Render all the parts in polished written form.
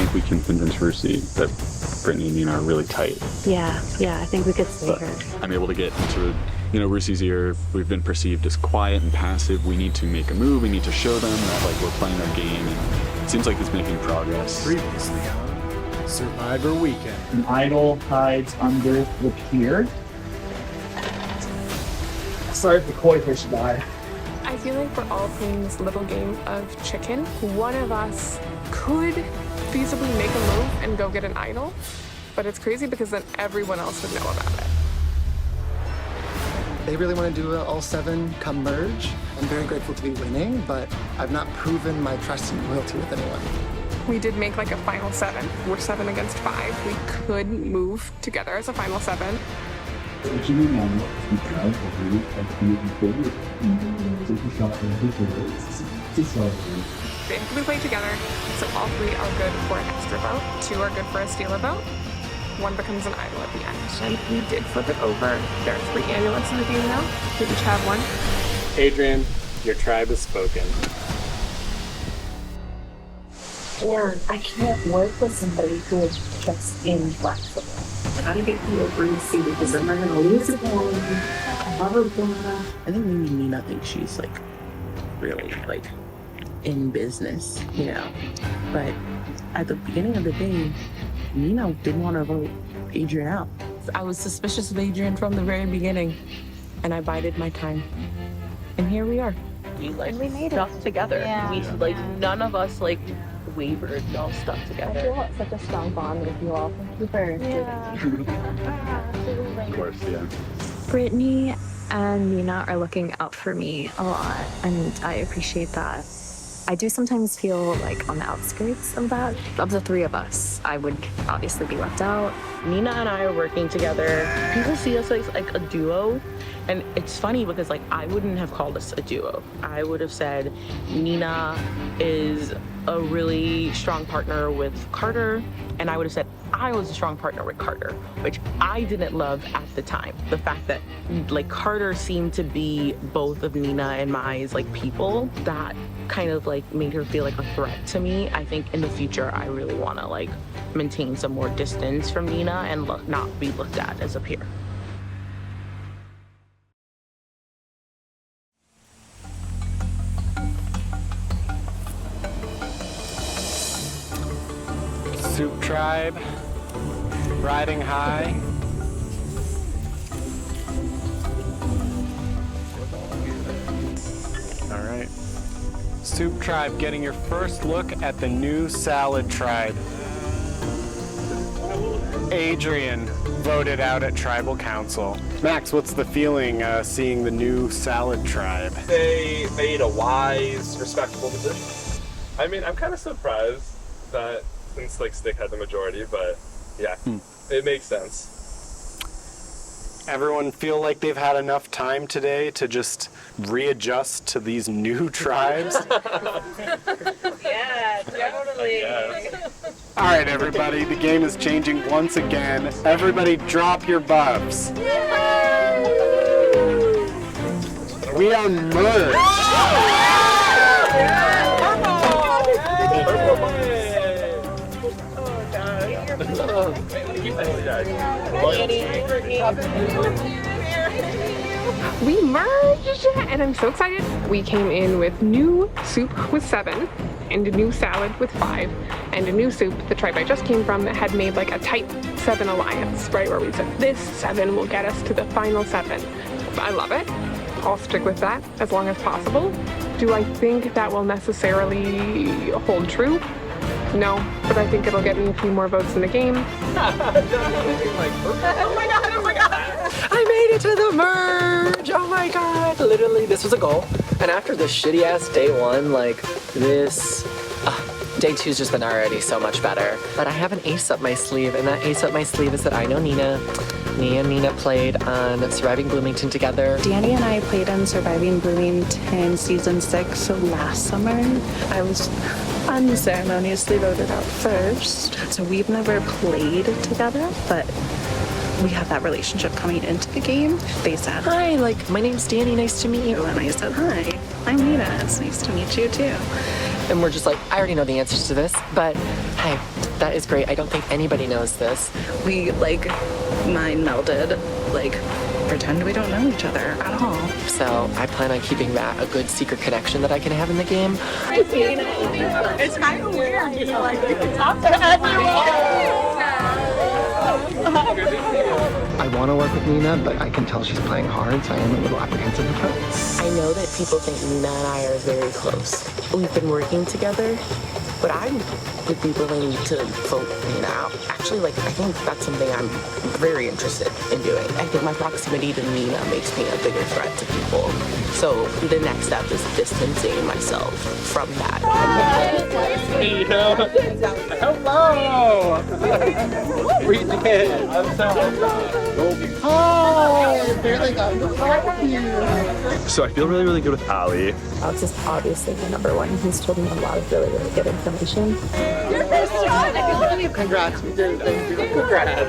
think we can convince Rusi that Brittany and Nina are really tight. Yeah, I think we could sway her. I'm able to get into, Rusi's ear. We've been perceived as quiet and passive. We need to make a move. We need to show them that, we're playing our game. And it seems like it's making progress. Previously on Survivor Weekend. An idol hides under the pier. Sorry if the koi fish died. I feel like we're all playing this little game of chicken. One of us could feasibly make a move and go get an idol, but it's crazy because then everyone else would know about it. They really want to do an all 7 come merge. I'm very grateful to be winning, but I've not proven my trust and loyalty with anyone. We did make a final 7. We're 7 against 5. We could move together as a final 7. We play together, so all 3 are good for an extra vote. 2 are good for a steal a vote. 1 becomes an idol at the end. And we did flip it over. There are 3 amulets in the game now. We each have 1. Adrian, your tribe has spoken. Yeah, I can't work with somebody who is just inflexible. I gotta get you over and see because then we're gonna lose it all. Blah, blah, blah. I think maybe Nina thinks she's really in business, But at the beginning of the day, Nina didn't want to vote Adrian out. I was suspicious of Adrian from the very beginning, and I bided my time. And here we are. We we made stuck together. Yeah. We none of us wavered. We all stuck I together. feel like such a strong bond with you all. Thank you for Of course, yeah. Brittany and Nina are looking out for me a lot, and I appreciate that. I do sometimes feel on the outskirts of that. Of the 3 of us, I would obviously be left out. Nina and I are working together. People see us as a duo, and it's funny because I wouldn't have called us a duo. I would have said Nina is a really strong partner with Carter, and I would have said I was a strong partner with Carter, which I didn't love at the time. The fact that Carter seemed to be both of Nina and Mai's people, that kind of made her feel like a threat to me. I think in the future I really want to maintain some more distance from Nina and not be looked at as a peer. Soup Tribe, riding high. All right. Soup Tribe getting your first look at the new Salad Tribe. Adrian voted out at Tribal Council. Max, what's the feeling seeing the new Salad Tribe? They made a wise, respectable decision. I mean, I'm kind of surprised that since Stick had the majority, but yeah, it makes sense. Everyone feel like they've had enough time today to just readjust to these new tribes? Yeah, totally. All right, everybody, the game is changing once again. Everybody drop your buffs. We are merged. We merged, and I'm so excited. We came in with new soup with 7, and a new salad with 5, and a new soup. The tribe I just came from had made a tight 7 alliance, right, where we said this 7 will get us to the final 7. I love it. I'll stick with that as long as possible. Do I think that will necessarily hold true? No, but I think it'll get me a few more votes in the game. Oh my god! I made it to the merge! Oh my god! Literally, this was a goal. And after the shitty ass day 1, this, day 2's just been already so much better. But I have an ace up my sleeve, and that ace up my sleeve is that I know Nina. Me and Nina played on Surviving Bloomington together. Danny and I played on Surviving Bloomington season 6 last summer. I was unceremoniously voted out first, so we've never played together, but we had that relationship coming into the game. They said, Hi, like, my name's Danny, nice to meet you. and I said, hi, I'm Nina, it's nice to meet you too. And we're just like, I already know the answers to this, but hi, that is great. I don't think anybody knows this. We like mind melded, like pretend we don't know each other at all. So I plan on keeping that a good secret connection that I can have in the game. It's kind of weird, you know, like you can talk to everyone. I want to work with Nina, but I can tell she's playing hard, so I am a little apprehensive of her. I know that people think Nina and I are very close. We've been working together, but I would be willing to vote Nina out. Actually, like, I think that's something I'm very interested in doing. I think my proximity to Nina makes me a bigger threat to people. So the next step is distancing myself from that. Hello! We did! I'm so Oh, barely got you. So I feel really, really good with Allie. Alex is obviously my number one. He's told me a lot of really, really good information. Your first shot, I can believe. Congrats, we did it. Thank you. Congrats!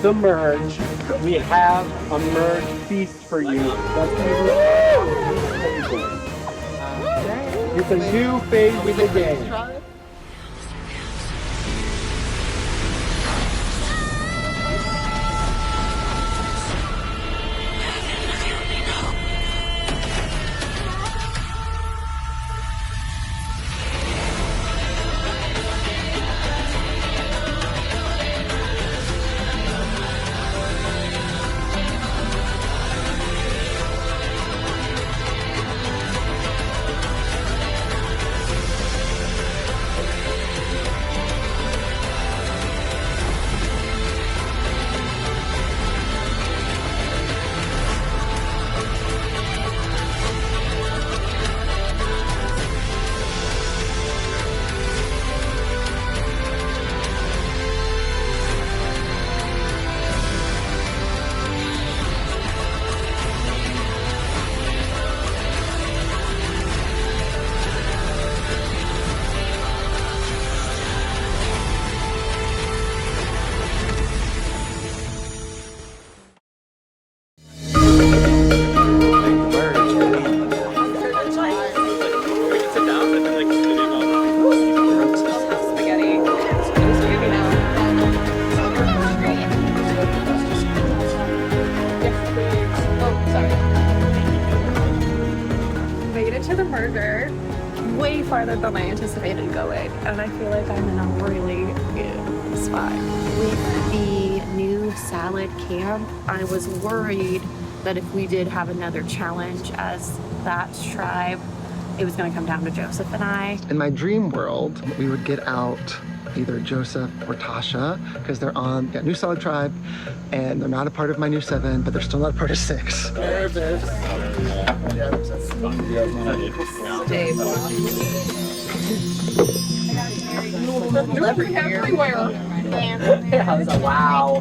The merge. We have a merge feast for you. That's it's a new phase of the game. Way farther than I anticipated going, and I feel like I'm in a really good spot. With the new salad camp, I was worried that if we did have another challenge as that tribe, it was going to come down to Joseph and I. In my dream world, we would get out either Joseph or Tasha, because they're on New Solid Tribe, and they're not a part of my new 7, but they're still not a part of 6. Nervous. Wow.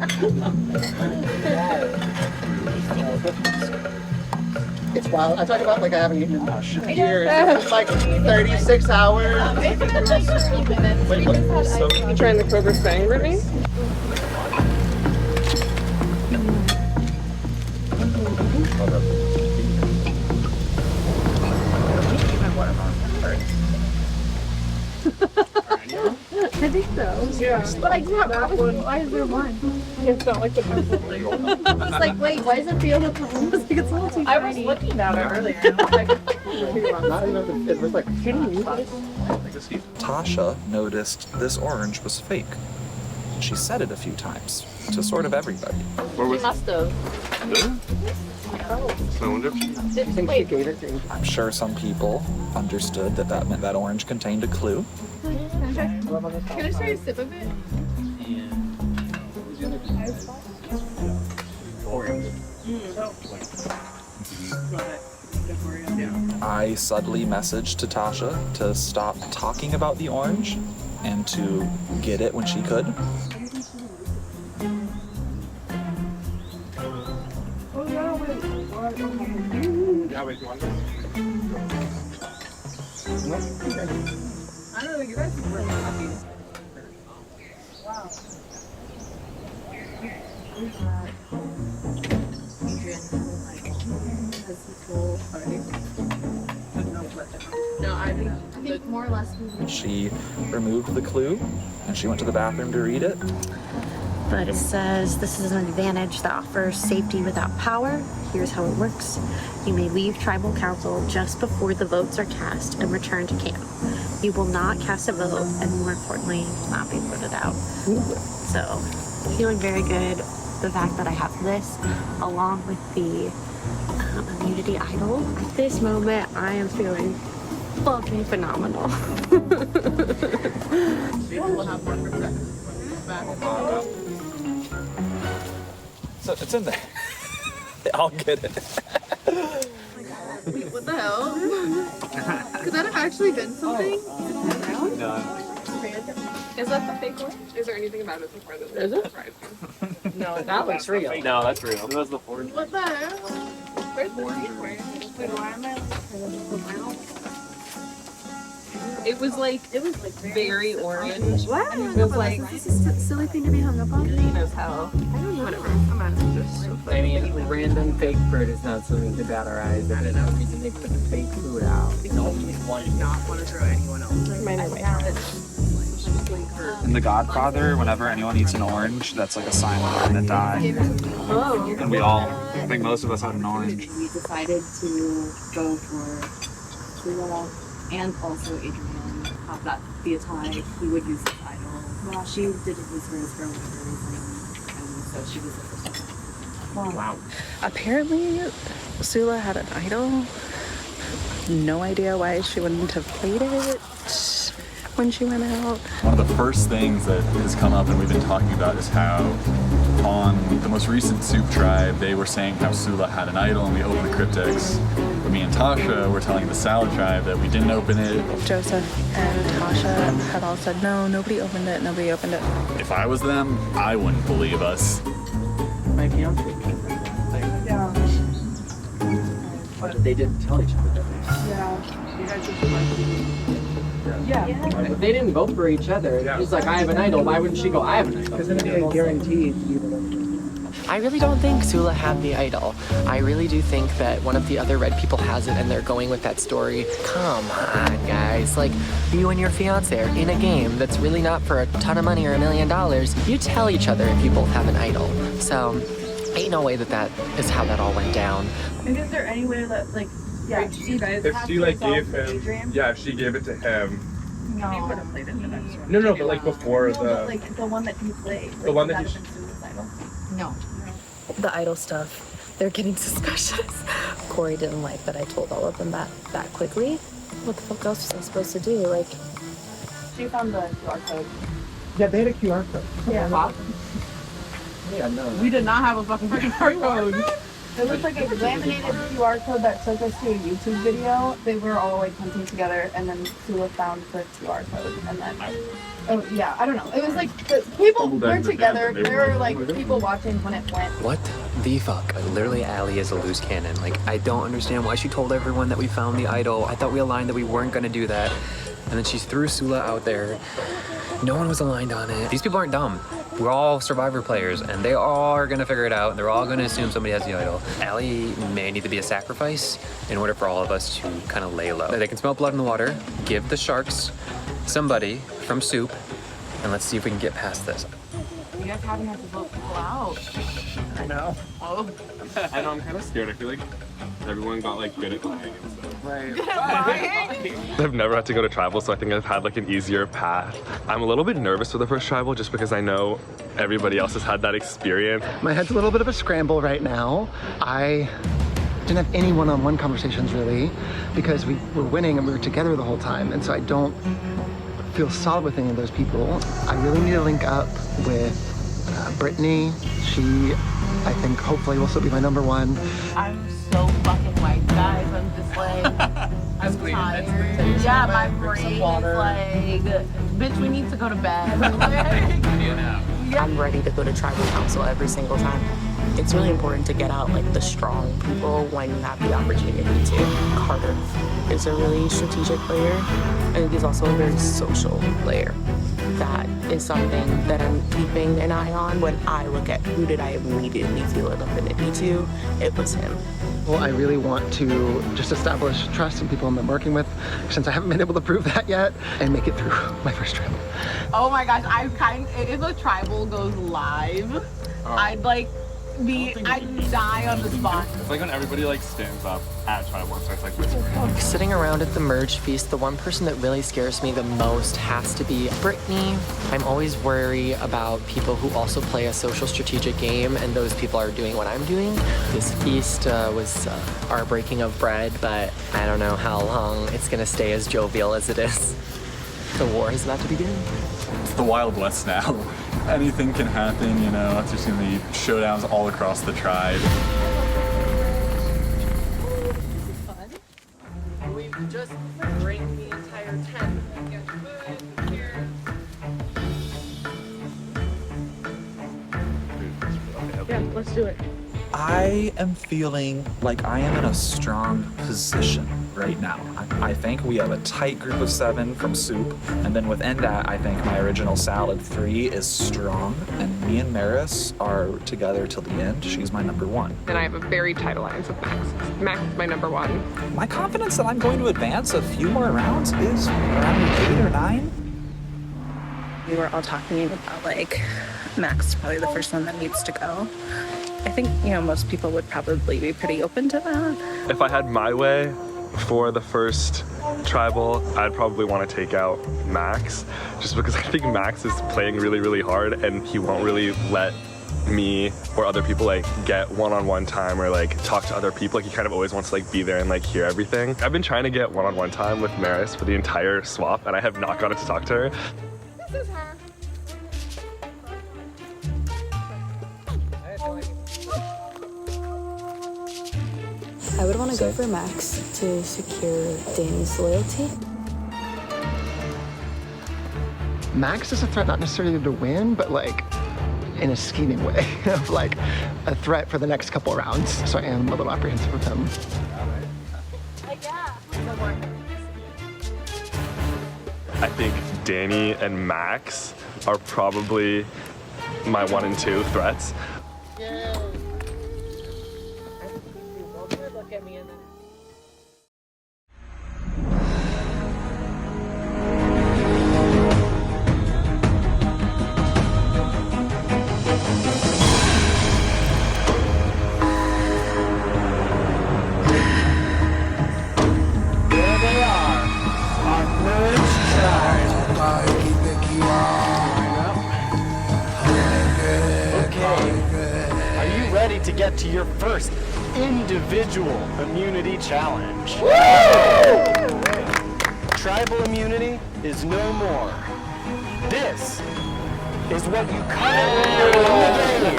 It's wild. I talk about like I haven't eaten in years. It's like 36 hours. You trying the Kroger thing, Brittany? I think so. Yeah. But I grew up, why is there one? It's not like the pencil thing. It's like, wait, why does it feel the phone? It's like it's a little too I was looking at it earlier. I was like, Not even, it was like, Tasha noticed this orange was fake. She said it a few times to sort of everybody. Where was must have. I wonder if I'm sure some people understood that that meant that orange contained a clue. Can I try a sip of it? I subtly messaged to Tasha to stop talking about the orange and to get it when she could. Yeah, wait, you want this? I don't know, you guys were happy. No, I think more or less. She removed the clue and she went to the bathroom to read it. But it says this is an advantage that offers safety without power. Here's how it works. You may leave tribal council just before the votes are cast and return to camp. You will not cast a vote, and more importantly, you will not be voted out. So, feeling very good. The fact that I have this, along with the immunity idol. At this moment, I am feeling fucking phenomenal. So it's in there. I'll get it. Wait, what the hell? Could that have actually been something? No. Is that the fake one? Is there anything about it so far that is surprising? No, that looks real. No, that's real. It was the forge. What the hell? Where's the fake one? Wait, why am I? It was like very orange. What? It was like This is a silly thing to be hung up on. green as hell. I don't know. Whatever. I'm not just so I mean, random fake fruit is not something to bat our eyes at. There's no reason they put the fake fruit out. It's only one. not want to throw anyone else. Mine are white. In The Godfather, whenever anyone eats an orange, that's like a sign that they're gonna die. Oh. And we all, I think most of us had an orange. We decided to go for Kroll and also Adrian. Have that be a tie. He would use this idol. Well, she did use hers for whatever reason, and so she was the first one. Wow. Apparently, Sula had an idol. No idea why she wouldn't have played it when she went out. One of the first things that has come up and we've been talking about is how on the most recent Soup Tribe, they were saying how Sula had an idol and we opened the cryptics. But me and Tasha were telling the Salad Tribe that we didn't open it. Joseph and Tasha had all said, no, nobody opened it, nobody opened it. If I was them, I wouldn't believe us. My fiance. Yeah. But they didn't tell each other that. Yeah. You guys just Yeah. But they didn't vote for each other. He's like, I have an idol. Why wouldn't she go, I have an idol? Because then it'd be a guaranteed either. I really don't think Sula had the idol. I really do think that one of the other red people has it and they're going with that story. Come on, guys. Like, you and your fiance are in a game that's really not for a ton of money or $1 million. You tell each other if you both have an idol. So, ain't no way that is how that all went down. And is there any way that, like, yeah, you guys If have she like yourself gave him, Adrian? yeah, if she gave it to him. No. He would have played it the next one. No, but like before No, the. but, like the one that he played. The one that he. No. The idol stuff, they're getting suspicious. Corey didn't like that I told all of them that quickly. What the fuck else was I supposed to do? Like, She found the QR code. Yeah, they had a QR code. Yeah. Yeah, no. We did not have a fucking QR code. It was like a laminated QR code that took us to a YouTube video. They were all like hunting together, and then Sula found the QR code, and then oh yeah, I don't know. It was like the people were together. There were like people watching when it went. What the fuck? Literally, Allie is a loose cannon. Like, I don't understand why she told everyone that we found the idol. I thought we aligned that we weren't gonna do that. And then she threw Sula out there. No one was aligned on it. These people aren't dumb. We're all Survivor players, and they all are gonna figure it out. They're all gonna assume somebody has the idol. Allie may need to be a sacrifice in order for all of us to kind of lay low. They can smell blood in the water. Give the sharks somebody from Soup, and let's see if we can get past this. You guys haven't had to vote people out. I know. Oh. I know. I'm kind of scared. I feel like everyone got like good at lying and stuff. Right. I've never had to go to tribal, so I think I've had like an easier path. I'm a little bit nervous for the first tribal just because I know everybody else has had that experience. My head's a little bit of a scramble right now. I didn't have any one-on-one conversations really because we were winning and we were together the whole time, and so I don't feel solid with any of those people. I really need to link up with Brittany. She, I think, hopefully will still be my number one. I'm so fucking white, guys. I'm just like, I'm tired. Yeah, my brain is like, bitch, we need to go to bed. I'm ready to go to tribal council every single time. It's really important to get out like the strong people when you have the opportunity to. Carter is a really strategic player, and he's also a very social player. that is something that I'm keeping an eye on. When I look at who did I immediately feel an affinity to, it was him. Well, I really want to just establish trust in people I'm working with, since I haven't been able to prove that yet, and make it through my first tribal. Oh my gosh, if the tribal goes live, I'd die on the spot. It's like when everybody like stands up at tribal and starts like whispering. Sitting around at the merge feast, the one person that really scares me the most has to be Brittany. I'm always worried about people who also play a social strategic game, and those people are doing what I'm doing. This feast was our breaking of bread, but I don't know how long it's gonna stay as jovial as it is. The war is about to begin. It's the Wild West now. Anything can happen, you know. There's gonna be showdowns all across the tribe. We've just bring the entire tent. Yeah, let's do it. I am feeling like I am in a strong position right now. I think we have a tight group of 7 from soup, and then within that, I think my original salad 3 is strong, and me and Maris are together till the end. She's my number 1. And I have a very tight alliance with Max. Max is my number 1. My confidence that I'm going to advance a few more rounds is around 8 or 9. We were all talking about like Max is probably the first one that needs to go. I think, most people would probably be pretty open to that. If I had my way for the first tribal, I'd probably want to take out Max, just because I think Max is playing really, really hard, and he won't really let me or other people like get one-on-one time or like talk to other people. Like he kind of always wants to like be there and like hear everything. I've been trying to get one-on-one time with Maris for the entire swap, and I have not gotten to talk to her. This is her. I would want to go for Max to secure Danny's loyalty. Max is a threat not necessarily to win, but like in a scheming way of like a threat for the next couple rounds. So I am a little apprehensive of him. I think Danny and Max are probably my 1 and 2 threats. Look at me and then. There they are, our merge tribe. Okay, are you ready to get to your first individual immunity challenge? Woo! Tribal immunity is no more. This is what you currently in the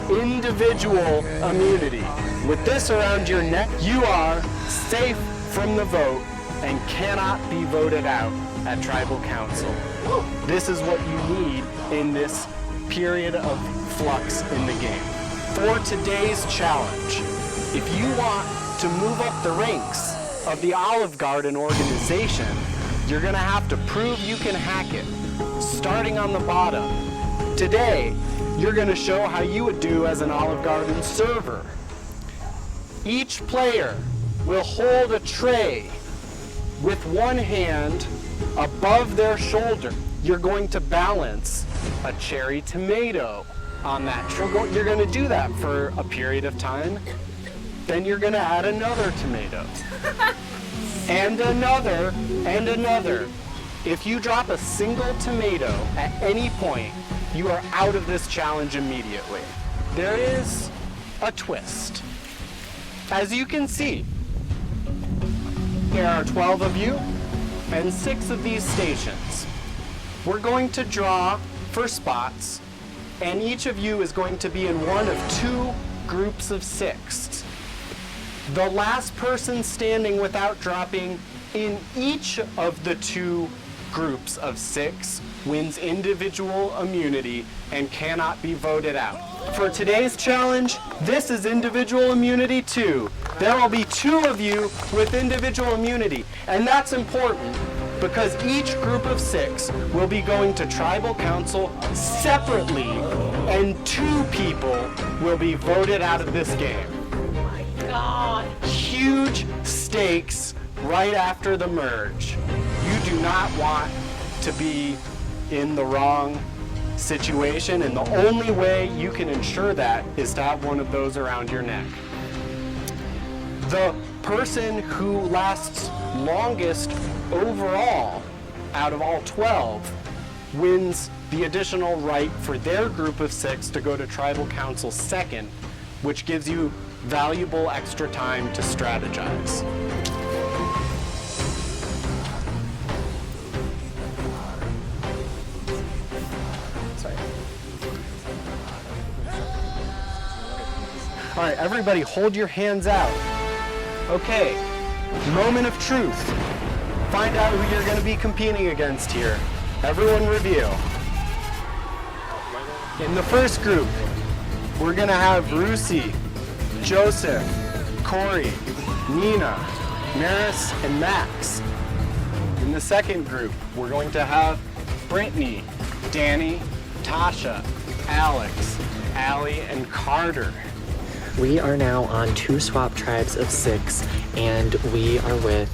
game. Individual immunity. With this around your neck, you are safe from the vote and cannot be voted out at tribal council. This is what you need in this period of flux in the game. For today's challenge, if you want to move up the ranks of the Olive Garden organization, you're gonna have to prove you can hack it. Starting on the bottom, today, you're gonna show how you would do as an Olive Garden server. Each player will hold a tray with one hand above their shoulder. You're going to balance a cherry tomato on that tray. You're going to do that for a period of time. Then you're going to add another tomato. And another, and another. If you drop a single tomato at any point, you are out of this challenge immediately. There is a twist. As you can see, there are 12 of you and 6 of these stations. We're going to draw for spots, and each of you is going to be in one of 2 groups of 6. The last person standing without dropping in each of the 2 groups of 6 wins individual immunity and cannot be voted out. For today's challenge, this is individual immunity 2. There will be 2 of you with individual immunity, and that's important because each group of 6 will be going to tribal council separately, and 2 people will be voted out of this game. Oh my God. Huge stakes right after the merge. You do not want to be in the wrong situation, and the only way you can ensure that is to have one of those around your neck. The person who lasts longest overall out of all 12 wins the additional right for their group of 6 to go to tribal council second, which gives you valuable extra time to strategize. All right, everybody hold your hands out. Okay, moment of truth. Find out who you're gonna be competing against here. Everyone review. In the first group, we're gonna have Rusi, Joseph, Corey, Nina, Maris, and Max. In the second group, we're going to have Brittany, Danny, Tasha, Alex, Allie, and Carter. We are now on 2 swap tribes of 6, and we are with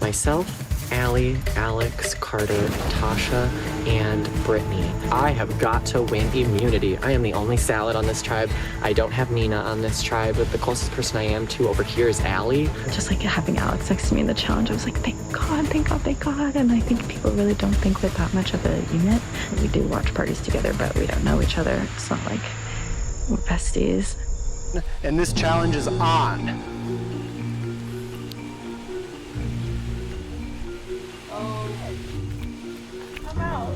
myself, Allie, Alex, Carter, Tasha, and Brittany. I have got to win immunity. I am the only salad on this tribe. I don't have Nina on this tribe, but the closest person I am to over here is Allie. Just like having Alex next to me in the challenge, I was like, thank God, thank God, thank God. And I think people really don't think we're that much of a unit. We do watch parties together, but we don't know each other. It's not like we're besties. And this challenge is on.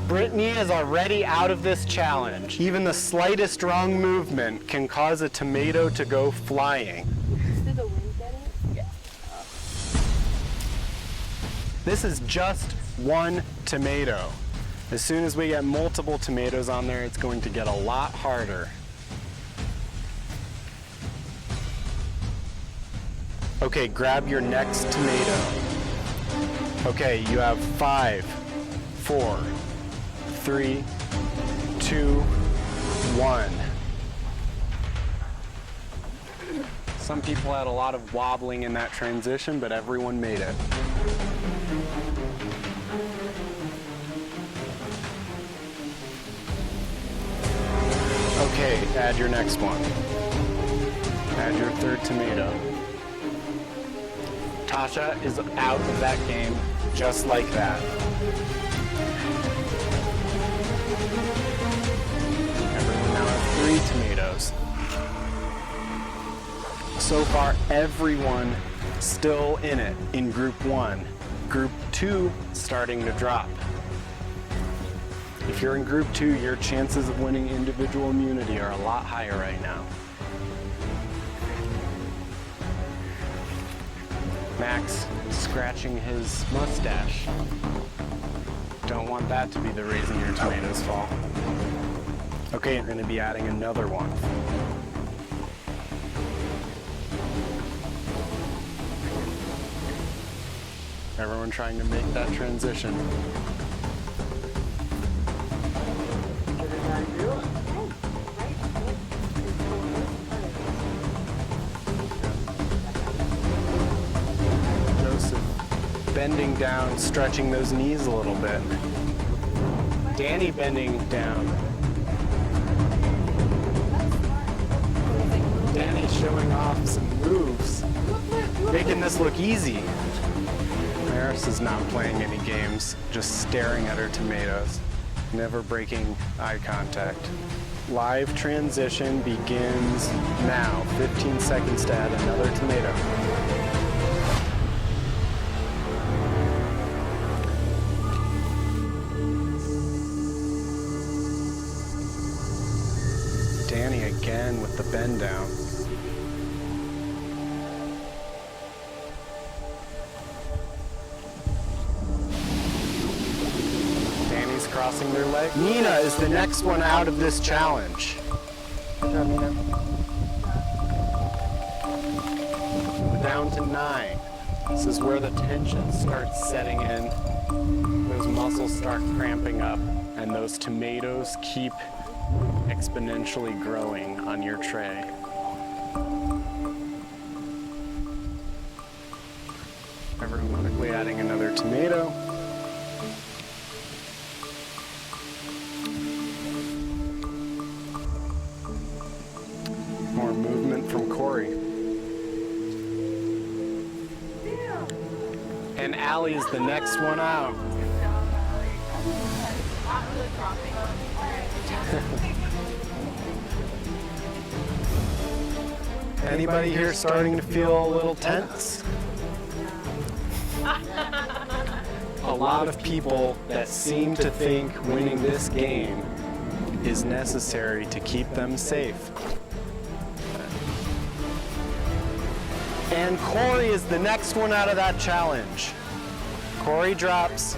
Brittany is already out of this challenge. Even the slightest wrong movement can cause a tomato to go flying. Did the wind get it? Yeah. This is just one tomato. As soon as we get multiple tomatoes on there, it's going to get a lot harder. Okay, grab your next tomato. Okay, you have 5, 4, 3, 2, 1. Some people had a lot of wobbling in that transition, but everyone made it. Okay, add your next one. Add your third tomato. Tasha is out of that game just like that. Everyone now has 3 tomatoes. So far, everyone still in it in group 1. Group 2 starting to drop. If you're in group 2, your chances of winning individual immunity are a lot higher right now. Max scratching his mustache. Don't want that to be the reason your tomatoes fall. Okay, you're going to be adding another one. Everyone trying to make that transition. Bending down, stretching those knees a little bit. Danny bending down. Danny showing off some moves, making this look easy. Maris is not playing any games, just staring at her tomatoes, never breaking eye contact. Live transition begins now. 15 seconds to add another tomato. Danny again with the bend down. Danny's crossing their leg. Nina is the next one out of this challenge. Good job, Nina. We're down to 9. This is where the tension starts setting in. muscles start cramping up and those tomatoes keep exponentially growing on your tray. Everyone quickly adding another tomato. More movement from Corey. And Allie is the next one out. Anybody here starting to feel a little tense? A lot of people that seem to think winning this game is necessary to keep them safe. And Corey is the next one out of that challenge. Corey drops.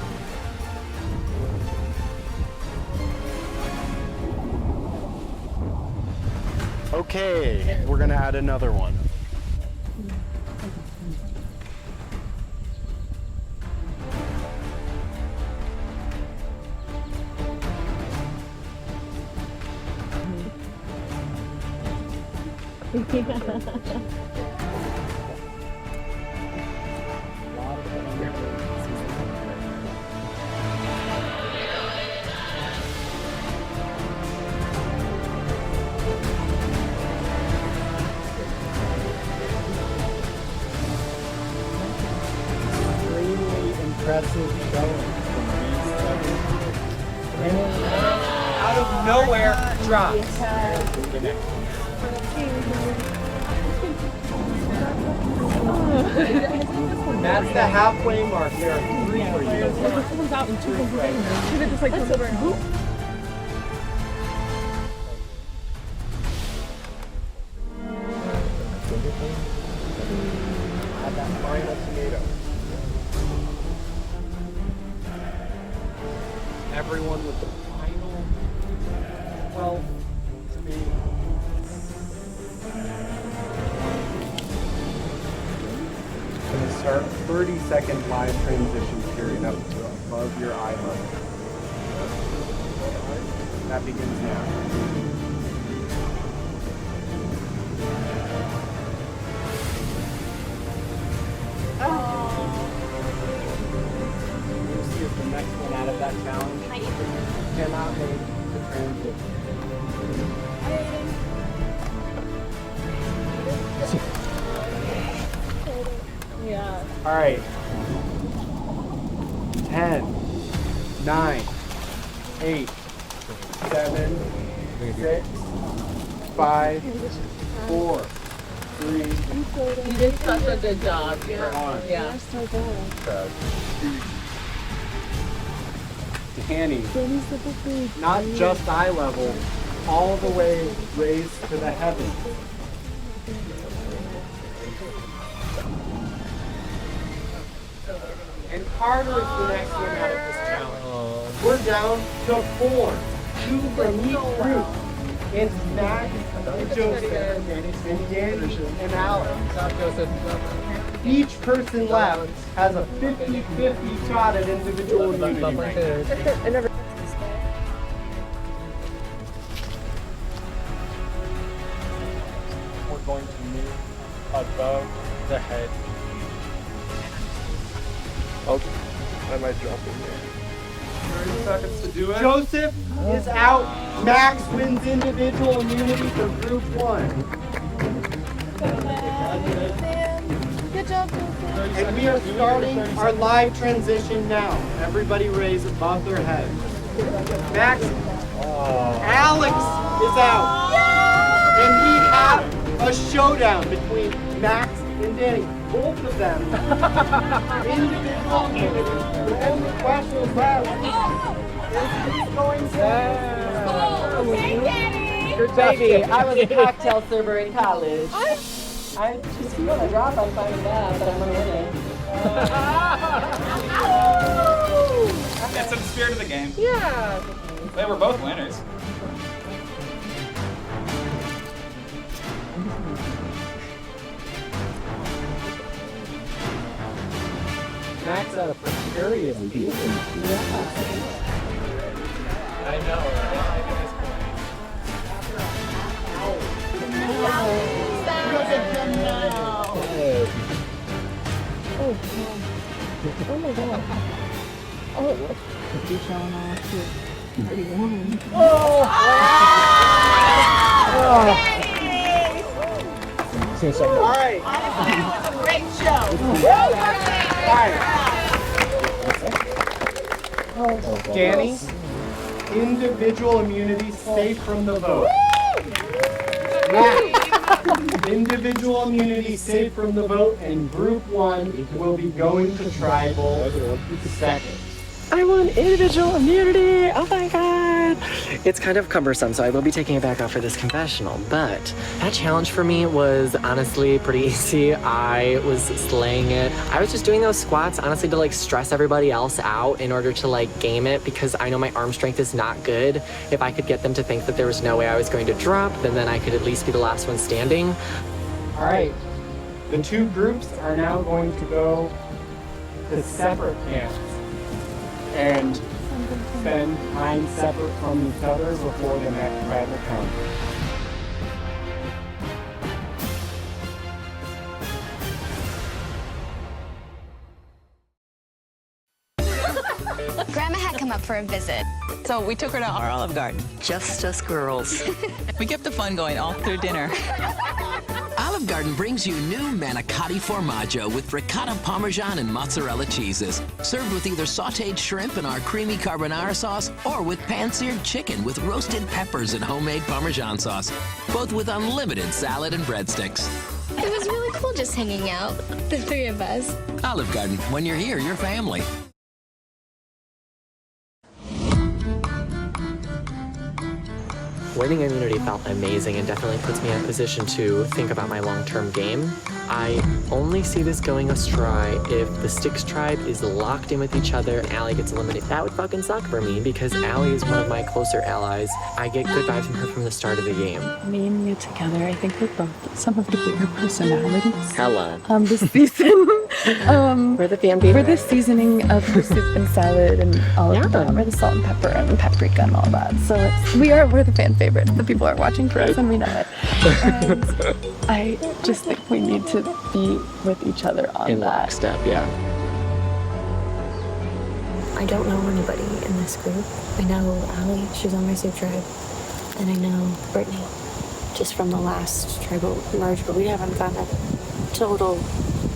Okay, we're gonna add another one. Impressive showing from out of nowhere drops. That's the halfway mark. There are 3 for you. Someone's out and 2 comes in. Should have just like flipped over and whoop. Add that final tomato. Everyone with the final 12 tomatoes. Gonna start 30-second live transition period up to above your eye level. That begins now. Lucy is the next one out of that challenge. Cannot make the transition. Yeah. All right. 10, 9, 8, 7, 6, 5, 4, 3. You did such a good job. Yeah. Danny, not just eye level, all the way raised to the heavens. And Carter is the next one out of this challenge. We're down to 4. 2 from each group. It's Matt and Joseph and Danny and Alex. Each person left has a 50-50 shot at individual immunity right now. We're going to move above the head. Okay, I might drop it here. 30 seconds to do it. Joseph is out. Max wins individual immunity for group 1. Good job, Joseph. And we are starting our live transition now. Everybody raise above their head. Max, Alex is out. And we have a showdown between Max and Danny. Both of them. Individual immunity. The only question left is who's going to. Hey, Danny. Good baby. I was a cocktail server in college. I'm just gonna drop. I'm fine with that, but I'm gonna win it. That's the spirit of the game. Yeah. They were both winners. Max out of precarious people. I Oh my god. Oh, you're showing off your 31. All right. Great show. All right. Danny, individual immunity safe from the vote. Individual immunity safe from the vote, and group 1 will be going to tribal second. I want individual immunity. Oh my god. It's kind of cumbersome, so I will be taking it back out for this confessional, but that challenge for me was honestly pretty easy. I was slaying it. I was just doing those squats honestly to like stress everybody else out in order to like game it, because I know my arm strength is not good. If I could get them to think that there was no way I was going to drop, then I could at least be the last one standing. All right. The two groups are now going to go to separate camps and spend time separate from each other before the next tribal count. Grandma had come up for a visit. So we took her to our Olive Garden. Just us girls. We kept the fun going all through dinner. Olive Garden brings you new manicotti formaggio with ricotta, parmesan, and mozzarella cheeses. Served with either sautéed shrimp in our creamy carbonara sauce or with pan-seared chicken with roasted peppers and homemade parmesan sauce. Both with unlimited salad and breadsticks. It was really cool just hanging out, the three of us. Olive Garden, when you're here, you're family. Winning immunity felt amazing and definitely puts me in a position to think about my long-term game. I only see this going astray if the Styx tribe is locked in with each other and Allie gets eliminated. That would fucking suck for me because Allie is one of my closer allies. I get good vibes from her from the start of the game. Me and you together, I think we're both some of the bigger personalities. Hella. This season. We're the fan favorite. We're the seasoning of the soup and salad and all of that. We're the salt and pepper and paprika and all that. So we're the fan favorite. The people are watching for us and we know it. And I just think we need to be with each other on in that. lockstep, yeah. I don't know anybody in this group. I know Allie, she's on my soup tribe. And I know Brittany, just from the last tribal merge, but we haven't gotten a total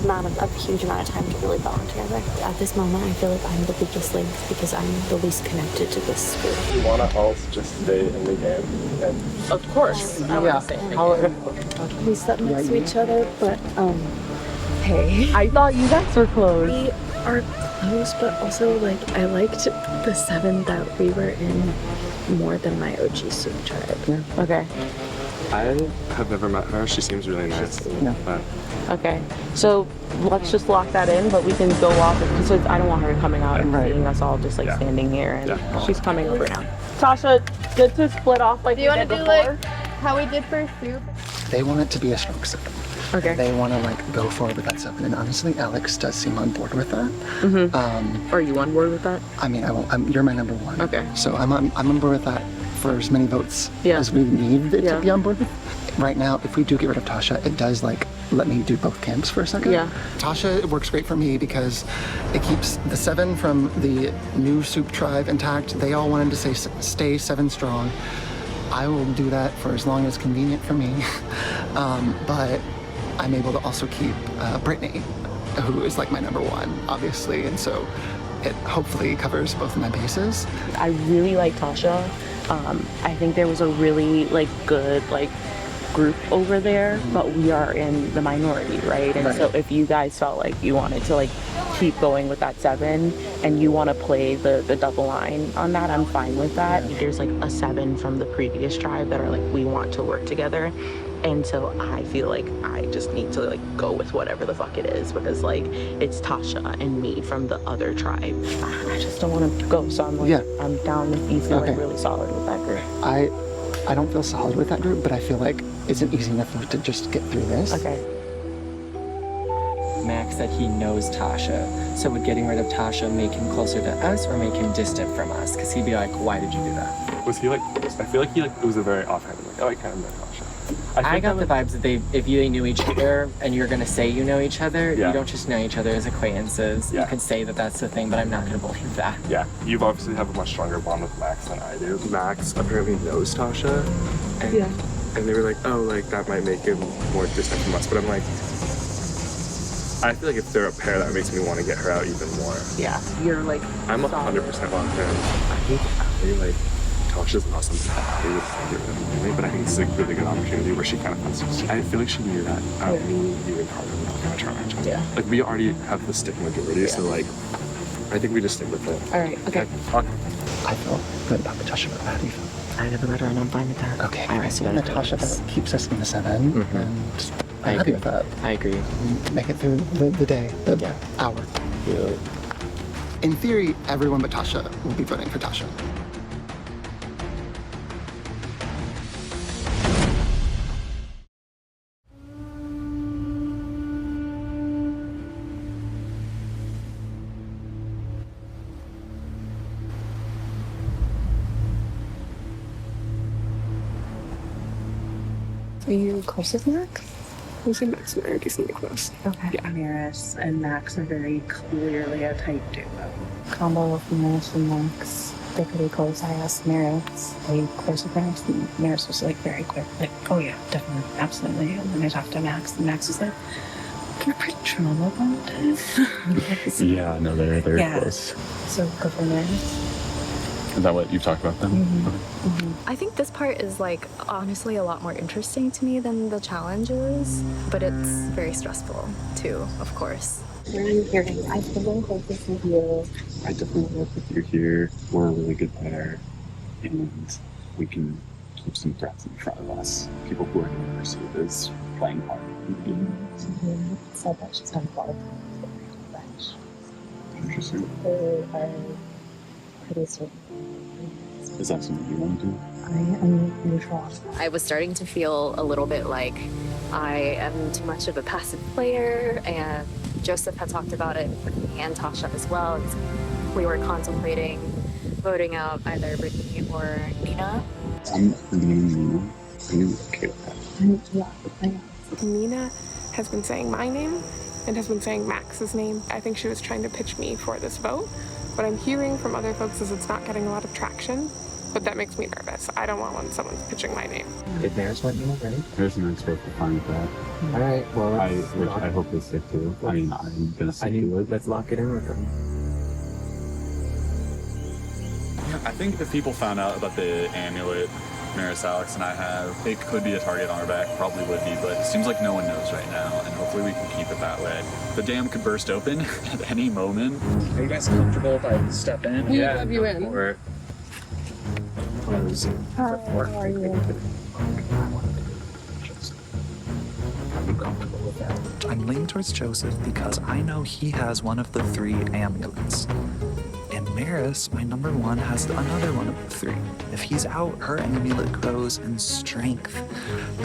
a huge amount of time to really bond together. At this moment, I feel like I'm the weakest link because I'm the least connected to this group. You want to all just stay in the game. And of course. We slept next to each other, but hey. I thought you guys were close. We are close, but also like I liked the 7 that we were in more than my OG soup tribe. Yeah. Okay. I have never met her. She seems really nice. No. But Okay, so let's just lock that in, but we can go off because I don't want her coming out and seeing us all just like standing here, and she's coming over now. Tasha, good to split off like Do you we want did to do before? like how we did for soup? They want it to be a strong 7. Okay. They want to like go forward with that 7, and honestly, Alex does seem on board with that. Mm-hmm. Are you on board with that? I mean, you're my number 1. Okay. So I'm on board with that for as many votes as we need it to be on board with. Right now, if we do get rid of Tasha, it does like let me do both camps for a second. Yeah. Tasha, it works great for me because it keeps the 7 from the new soup tribe intact. They all wanted to stay 7 strong. I will do that for as long as convenient for me. But I'm able to also keep Brittany, who is like my number 1, obviously, and so it hopefully covers both of my bases. I really like Tasha. I think there was a really like good like group over there, but we are in the minority, right? And so if you guys felt like you wanted to like keep going with that 7 and you want to play the double line on that, I'm fine with that. There's like a 7 from the previous tribe that are like, we want to work together. And so I feel like I just need to like go with whatever the fuck it is because like it's Tasha and me from the other tribe. I just don't want to go, so I'm like, I'm down if you feel like really solid with that group. I don't feel solid with that group, but I feel like it's an easy enough to just get through this. Okay. Max said he knows Tasha. So would getting rid of Tasha make him closer to us or make him distant from us? Because he'd be like, why did you do that? Was he like, I feel like it was a very offhand, like, oh, I kind of know Tasha. I got the vibes that if they knew each other and you're going to say you know each other, you don't just know each other as acquaintances. You can say that that's the thing, but I'm not going to believe that. Yeah, you've obviously have a much stronger bond with Max than I do. Max apparently knows Tasha. And they were like, oh, like that might make him more distant from us. But I'm like, I feel like if they're a pair, that makes me want to get her out even more. Yeah, you're like. I'm 100% on him. I think Allie, like, Tasha's not something that I would get rid of anyway, but I think it's a really good opportunity where she kind of finds. I feel like she knew that me even harder than kind of trying to try. Yeah. Like, we already have the stick majority, so like, I think we just stick with it. All right. Okay. I feel good about Natasha, but how do you feel? I never met her and I'm fine with that. Okay. I rest it Natasha keeps us in the 7, and I'm happy with that. I agree. Make it through the day, the hour. Yeah. In theory, everyone but Tasha will be voting for Tasha. Are you close with Max? I said Max and Eric decently close. Okay. Yeah. Maris and Max are very clearly a tight duo. Combo of Maris and Max. They're pretty close. I asked Maris, are you close with Maris? And Maris was like very quick, like, oh yeah, definitely, absolutely. And then I talked to Max, and Max was like, you're pretty trouble about this. Yeah, no, they're close. So go for Maris. Is that what you've talked about then? I think this part is like honestly a lot more interesting to me than the challenges, but it's very stressful too, of course. Where are you hearing? I feel really close with you. I definitely work with you here. We're a really good pair, and we can keep some threats in front of us. People who are going to perceive as playing part in the game. So that she's done a lot of times with French. Interesting. They are pretty certain. Is that something you want to do? I am neutral. I was starting to feel a little bit like I am too much of a passive player, and Joseph had talked about it with me and Tasha as well. And we were contemplating voting out either Brittany or Nina. I'm leaning Nina. Are you okay with that? Yeah, I am. Nina has been saying my name and has been saying Max's name. I think she was trying to pitch me for this vote. What I'm hearing from other folks is it's not getting a lot of traction, but that makes me nervous. I don't want when someone's pitching my name. Did Maris want Nina, right? There's no expect to find that. All right, well, I hope they stick to. I mean, I'm gonna stick to it. Let's lock it in with them. I think if people found out about the amulet Maris, Alex, and I have, it could be a target on our back, probably would be, but it seems like no one knows right now, and hopefully we can keep it that way. The dam could burst open at any moment. Are you guys comfortable if I step in? We have you in. Or How are you? I'm comfortable with that. I'm leaning towards Joseph because I know he has one of the 3 amulets. And Maris, my number 1, has another one of the 3. If he's out, her amulet grows in strength.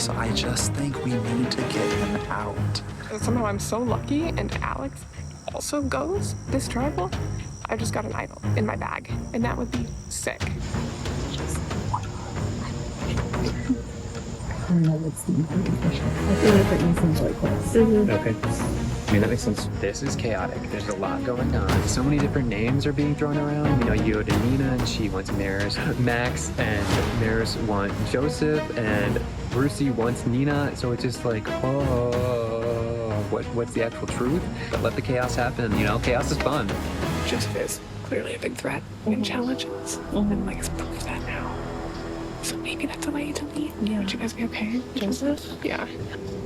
So I just think we need to get him out. Somehow I'm so lucky, and Alex also goes this tribal. I just got an idol in my bag, and that would be sick. I don't know what's the official. I feel like Brittany seems really close. Okay. I mean, that makes sense. This is chaotic. There's a lot going on. So many different names are being thrown around. You know, you go to Nina, and she wants Maris. Max and Maris want Joseph, and Brucey wants Nina. So it's just like, what's the actual truth? But let the chaos happen. You know, chaos is fun. Joseph is clearly a big threat in challenges, and like it's proof that now. So maybe that's a way to leave. Yeah. Would you guys be okay? Joseph? Yeah.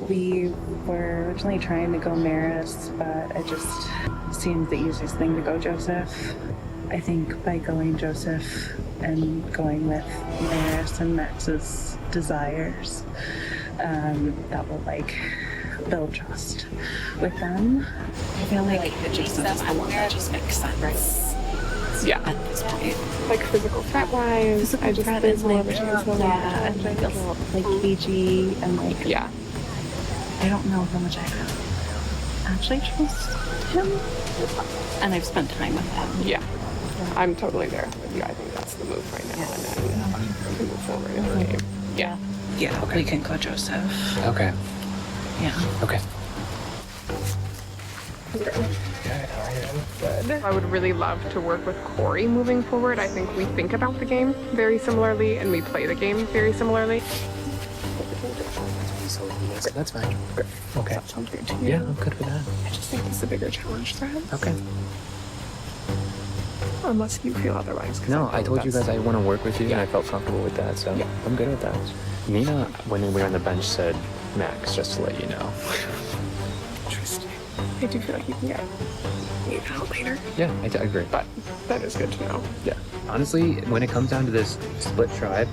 We were originally trying to go Maris, but it just seemed the easiest thing to go Joseph. I think by going Joseph and going with Maris and Max's desires, that will like build trust with them. I feel like the Joseph is the one that just makes sense. Right. Yeah. At this point. Like physical threat wise, I just Threat think is more like, of a chance of yeah, and like a little like cagey and like yeah. I don't know how much I have. actually trust him. And I've spent time with him. Yeah. I'm totally there with you. I think that's the move right now. And then we can move forward in the game. Yeah. Yeah, we can go Joseph. Okay. Yeah. Okay. I would really love to work with Corey moving forward. I think we think about the game very similarly and we play the game very similarly. That's fine. Okay. That sounds good to you. Yeah, I'm good with that. I just think it's a bigger challenge for him. Okay. Unless you feel otherwise. No, I told you guys I want to work with you, and I felt comfortable with that, so I'm good with that. Nina, when we were on the bench, said, Max, just to let you know. Interesting. I do feel like you can get me out later. Yeah, I agree. But that is good to know. Yeah. Honestly, when it comes down to this split tribe,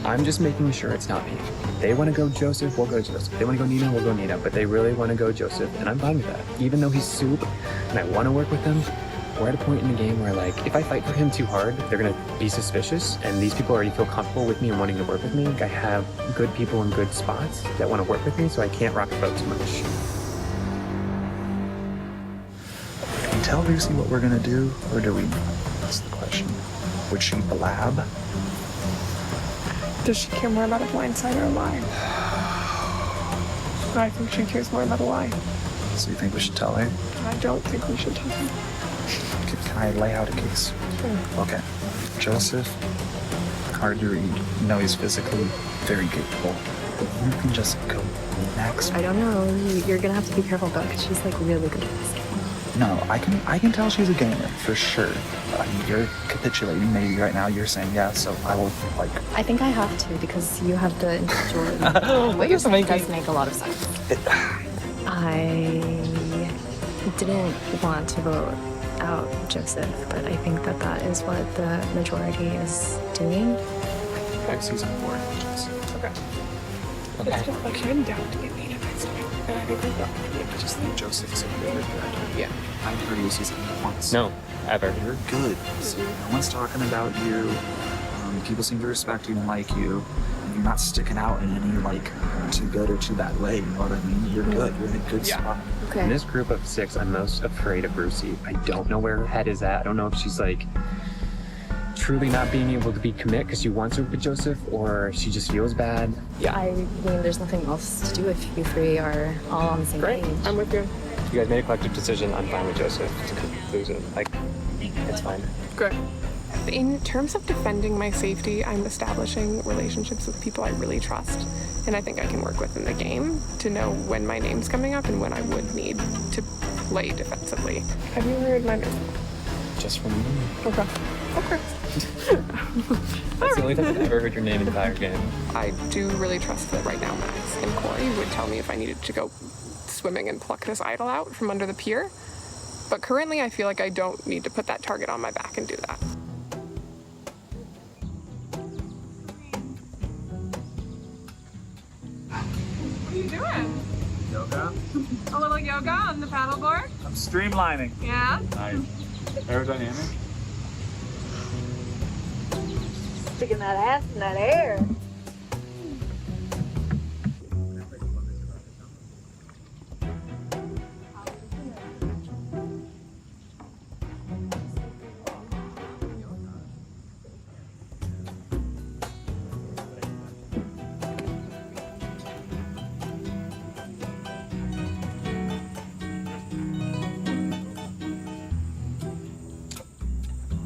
I'm just making sure it's not me. They want to go Joseph, we'll go Joseph. They want to go Nina, we'll go Nina. But they really want to go Joseph, and I'm fine with that. Even though he's soup, and I want to work with him, we're at a point in the game where, like, if I fight for him too hard, they're gonna be suspicious, and these people already feel comfortable with me and wanting to work with me. Like, I have good people in good spots that want to work with me, so I can't rock the boat too much. Can you tell Lucy what we're gonna do, or do we not? That's the question. Would she blab? Does she care more about a blind side or a lie? I think she cares more about a lie. So you think we should tell her? I don't think we should tell her. Can I lay out a case? Sure. Okay. Joseph, hard to read. You know he's physically very capable. You can just go next. I don't know. You're gonna have to be careful though, because she's like really good at this game. No, I can tell she's a gamer for sure. I mean, you're capitulating maybe right now. You're saying yeah, so I will like. I think I have to because you have the individual. What you're saying does make a lot of sense. I didn't want to vote out Joseph, but I think that that is what the majority is doing. Okay, season 4. Okay. Okay. It's just like I'm down to get Nina next time. And I think we're going to I just think Joseph is a really good. Yeah. I've heard you season once. No, ever. You're good. So no one's talking about you. People seem to respect you and like you. And you're not sticking out in any like too good or too bad way. You know what I mean? You're good. You're in a good spot. Okay. In this group of 6, I'm most afraid of Brucey. I don't know where her head is at. I don't know if she's like truly not being able to be commit because she wants to with Joseph, or she just feels bad. Yeah. I mean, there's nothing else to do if you three are all on the same page. I'm with you. You guys made a collective decision. I'm fine with Joseph. It's a conclusion. Like, it's fine. Good. In terms of defending my safety, I'm establishing relationships with people I really trust. And I think I can work within the game to know when my name's coming up and when I would need to play defensively. Have you heard my name? Just from me. Okay. Okay. That's the only time I've ever heard your name in the entire game. I do really trust that right now Max and Corey would tell me if I needed to go swimming and pluck this idol out from under the pier. But currently I feel like I don't need to put that target on my back and do that. What are you doing? Yoga. A little yoga on the paddleboard? I'm streamlining. Yeah? Nice. Aerodynamic. Sticking that ass in that air.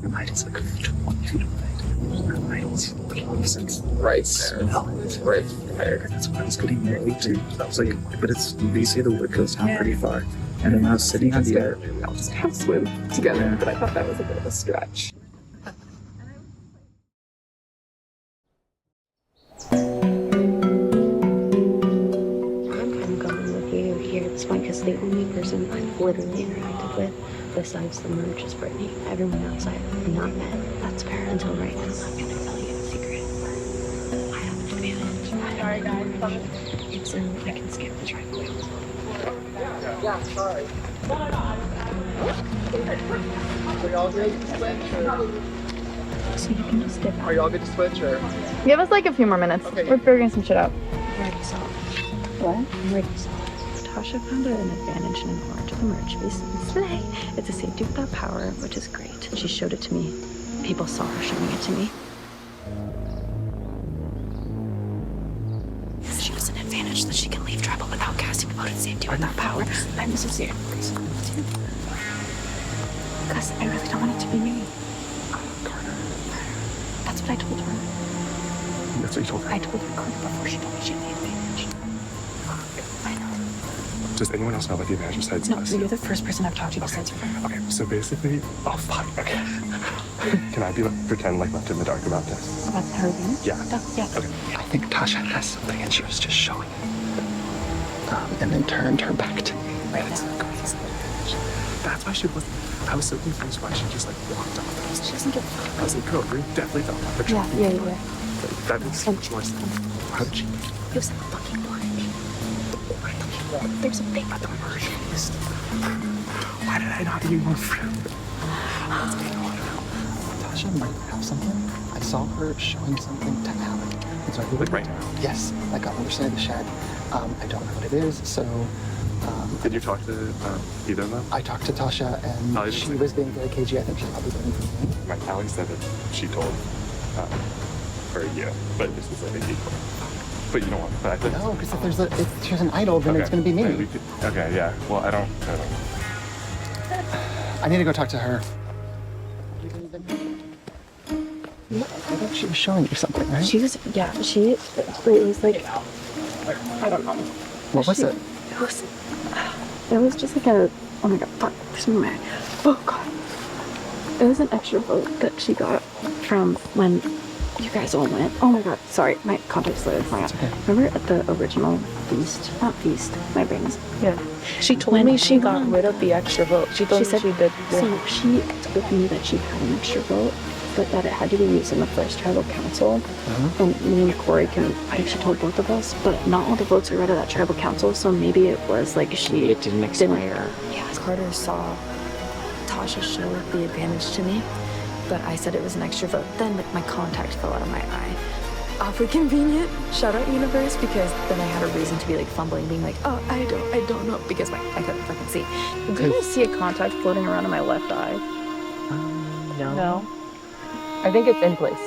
Your idol's like 20 feet away. Your idol's right there. It's right there. That's what I was getting married to. I was like, but it's, you see the wood goes down pretty far. And then I was sitting on the air. I'll just have swim together, but I thought that was a bit of a stretch. I'm going with you here at this point because the only person I've literally interacted with besides the merge is Brittany. Everyone else I've not met. That's fair. Until right now, I'm going to tell you a secret. I have an advantage. Sorry guys. It's I can skip the tribal council. Yeah, sorry. Are y'all good to switch or? So you can just dip out. Are y'all good to switch or? Give us like a few more minutes. Okay. We're figuring some shit out. I'm ready to solve. What? I'm ready to solve. Tasha found an advantage in an orange of the merge base. Slay! It's a safety without power, which is great. She showed it to me. People saw her showing it to me. She has an advantage that she can leave tribal without casting a voted safety without power. I'm associated with because I really don't want it to be me. That's what I told her. That's what you told her? I told her before she told me she had the advantage. I know. Does anyone else know about the advantage besides No, us? you're the first person I've talked to besides her. Okay, so basically, oh fuck, okay. Can I pretend like left in the dark about this? About her advantage? Yeah. Yeah. Okay. I think Tasha has something and she was just showing it. And then turned her back to me. Right That's now. crazy. That's why she wasn't. I was so confused why she just like walked off. She doesn't give a fuck. I was like, girl, you definitely felt that. Yeah. That makes so much more sense. How did she? It was a fucking orange. There's a thing about the merge beast. Why did I not even move? Tasha might have something. I saw her showing something to Allie. And so I Like right now? Yes, like on the other side of the shed. I don't know what it is, so... Did you talk to either of them? I talked to Tasha, and she was being very cagey. I think she's probably voting for me. My Allie said that she told her you, but this is like a equal. But you don't want. But I think No, because if she's an idol, then it's going to be me. Okay, yeah. Well, I don't. I need to go talk to her. I think she was showing you something, right? It was like, I don't know. What was it? It was just like a, oh my god, fuck, there's my mind. Oh god. It was an extra vote that she got from when you guys all went. Oh my god, sorry, my context slid. Remember at the original feast? Not feast, my brain is. Yeah. She told me she got rid of the extra vote. She told me said she did. So she told me that she had an extra vote, but that it had to be used in the first tribal council. And me and Corey I think she told both of us, but not all the votes are read at that tribal council, so maybe it was like it didn't expire. Yeah, Carter saw Tasha show the advantage to me, but I said it was an extra vote. Then like my contact fell out of my eye. Awfully convenient. Shout out universe, because then I had a reason to be like fumbling, being like, oh, I don't know, because I couldn't fucking see. Did you see a contact floating around in my left eye? No. I think it's in place.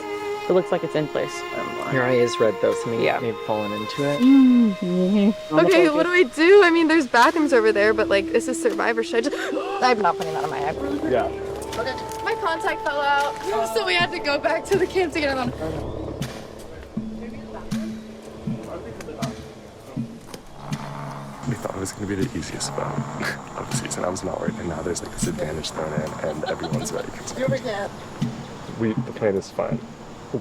It looks like it's in place. Your eye is red though, so maybe you've fallen into it. Okay, what do I do? I mean, there's bathrooms over there, but like, this is Survivor. Should I just... I'm not putting that on my eye. Yeah. Okay. My contact fell out, so we had to go back to the camp to get it on. We thought it was going to be the easiest vote of the season. I was not worried, and now there's like this advantage thrown in, and everyone's very concerned. The plan is fine.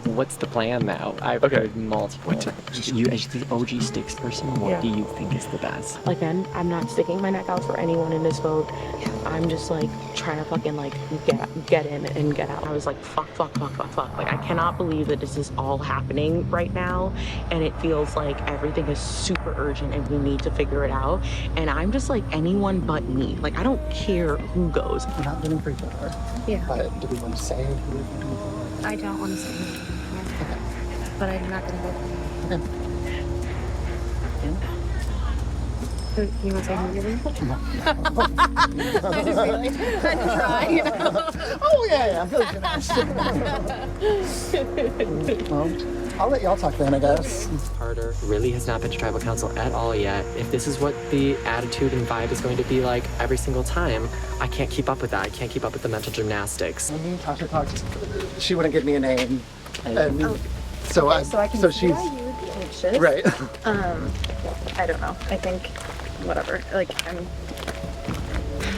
What's the plan now? I've heard multiple. You, as the OG Sticks person, what do you think is the best? Again, I'm not sticking my neck out for anyone in this vote. I'm just like trying to fucking like get in and get out. I was like, fuck. Like, I cannot believe that this is all happening right now, and it feels like everything is super urgent and we need to figure it out. And I'm just like anyone but me. Like, I don't care who goes. We're not voting for each other. Yeah. But do we want to say who we're voting for? I don't want to say anything. But I'm not going to vote for you. You want to say who you're voting for? I just really had to try, you know? Oh, yeah, I'm really good. Well, I'll let y'all talk then, I guess. Carter really has not been to tribal council at all yet. If this is what the attitude and vibe is going to be like every single time, I can't keep up with that. I can't keep up with the mental gymnastics. When me and Tasha talked, she wouldn't give me a name. And So I can so see she's why you would be anxious. right. I don't know. I think whatever. Like I'm.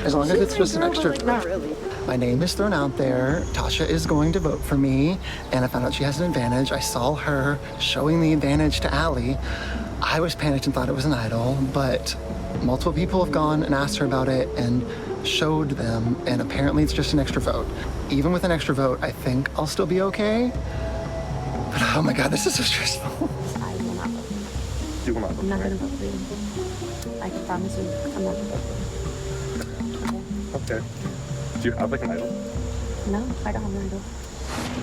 As long as it's just an extra. Like, not really. My name is thrown out there. Tasha is going to vote for me, and I found out she has an advantage. I saw her showing the advantage to Allie. I was panicked and thought it was an idol, but multiple people have gone and asked her about it and showed them, and apparently it's just an extra vote. Even with an extra vote, I think I'll still be okay. But oh my god, this is so stressful. I will not vote. You will not vote. I'm not gonna vote for you. I can promise you, I'm not gonna vote for Okay. Do you have like an idol? you. No, I don't have an idol.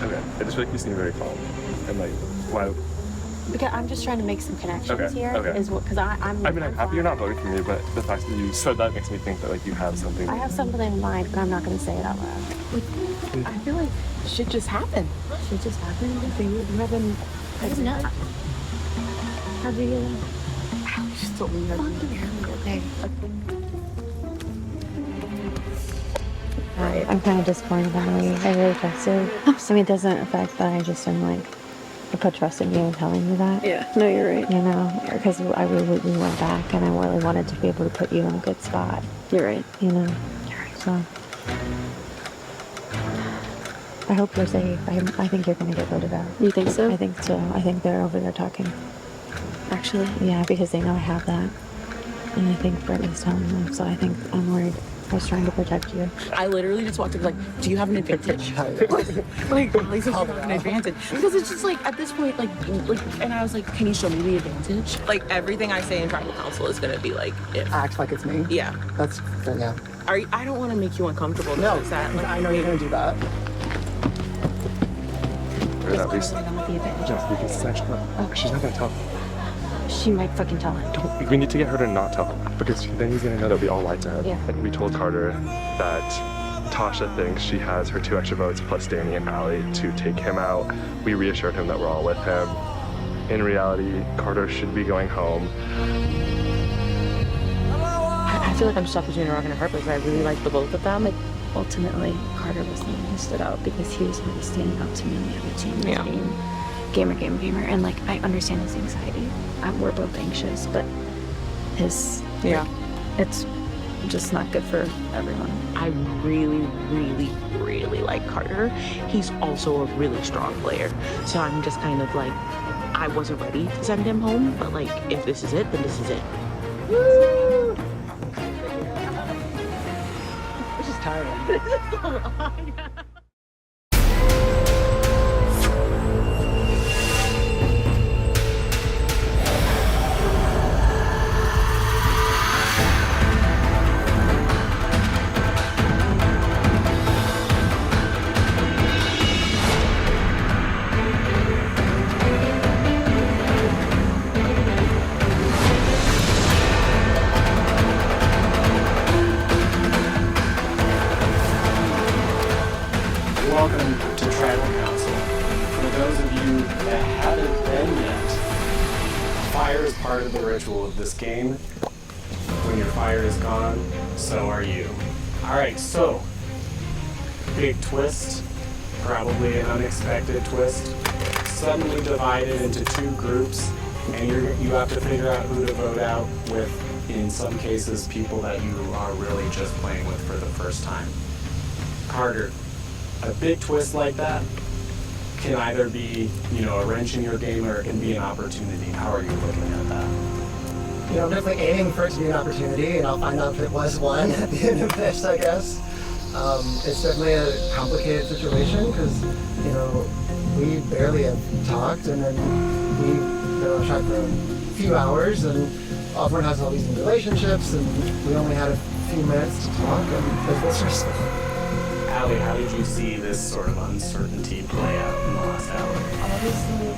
Okay. I just feel like you seem very calm. And like, why? Because I'm just trying to make some connections Okay, here. okay. Is what because I'm. I mean, I'm happy you're not voting for me, but the fact that you said that makes me think that like you have something. I have something in mind, but I'm not going to say it out loud. I feel like shit just happened. Shit just happened. You haven't. I did not. How'd you get it? You just told me. Okay. I'm kind of disappointed, Valerie. I really trusted. I mean, it doesn't affect that I just am like, I put trust in you and telling you that. Yeah, no, you're right. You know, because we went back and I really wanted to be able to put you in a good spot. You're right. You know? You're right. So, I hope you're safe. I think you're going to get voted out. You think so? I think so. I think they're over there talking. Actually? Yeah, because they know I have that. And I think Brittany's telling them, so I think I'm worried. I was trying to protect you. I literally just walked up like, do you have an advantage? Like, at least you have an advantage. Because it's just like, at this point, like, and I was like, can you show me the advantage? Like, everything I say in tribal council is gonna be like, if. Act like it's me? Yeah. That's, yeah. I don't want to make you uncomfortable. No, that, like, I know you're gonna do that. She's not gonna tell. She might fucking tell him. We need to get her to not tell him, because then he's gonna know that we all lied to him. Yeah. And we told Carter that Tasha thinks she has her 2 extra votes plus Danny and Allie to take him out. We reassured him that we're all with him. In reality, Carter should be going home. I feel like I'm stuck between a rock and a hard place. I really like the both of them. But ultimately, Carter was the one who stood out because he was really standing up to me and the other team was being gamer. And like, I understand his anxiety. We're both anxious, but it's just not good for everyone. I really, really, really like Carter. He's also a really strong player. So I'm just kind of like, I wasn't ready to send him home, but like, if this is it, then this is it. Woo! This is tiring. Welcome to Tribal Council. For those of you that haven't been yet, fire is part of the ritual of this game. When your fire is gone, so are you. Alright, so, big twist, probably an unexpected twist. Suddenly divided into 2 groups, and you have to figure out who to vote out with, in some cases, people that you are really just playing with for the first time. Carter, a big twist like that can either be, a wrench in your game or it can be an opportunity. How are you looking at that? I'm definitely aiming for it to be an opportunity, and I'll find out if it was one at the end of this, I guess. It's definitely a complicated situation because, we barely have talked, and then we tried for a few hours, and Osborne has all these new relationships, and we only had a few minutes to talk, and it was stressful. Allie, how did you see this sort of uncertainty play out in the last hour? Obviously,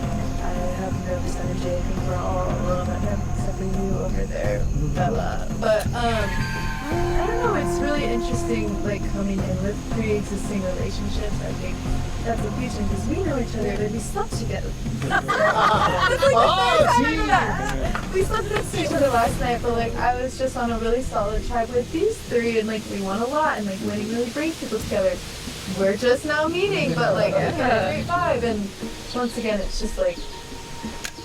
I have nervous energy. I think we're all a little bit nervous, except for you over there, Bella. But, I don't know, it's really interesting, coming in with pre-existing relationships. I think that's a huge thing, because we know each other, and we slept together. That's the first time I know that. We slept next to each other last night, but, I was just on a really solid tribe with these 3, and, we won a lot, and, winning really brings people together. We're just now meeting, but, we've got a great vibe, and once again, it's just,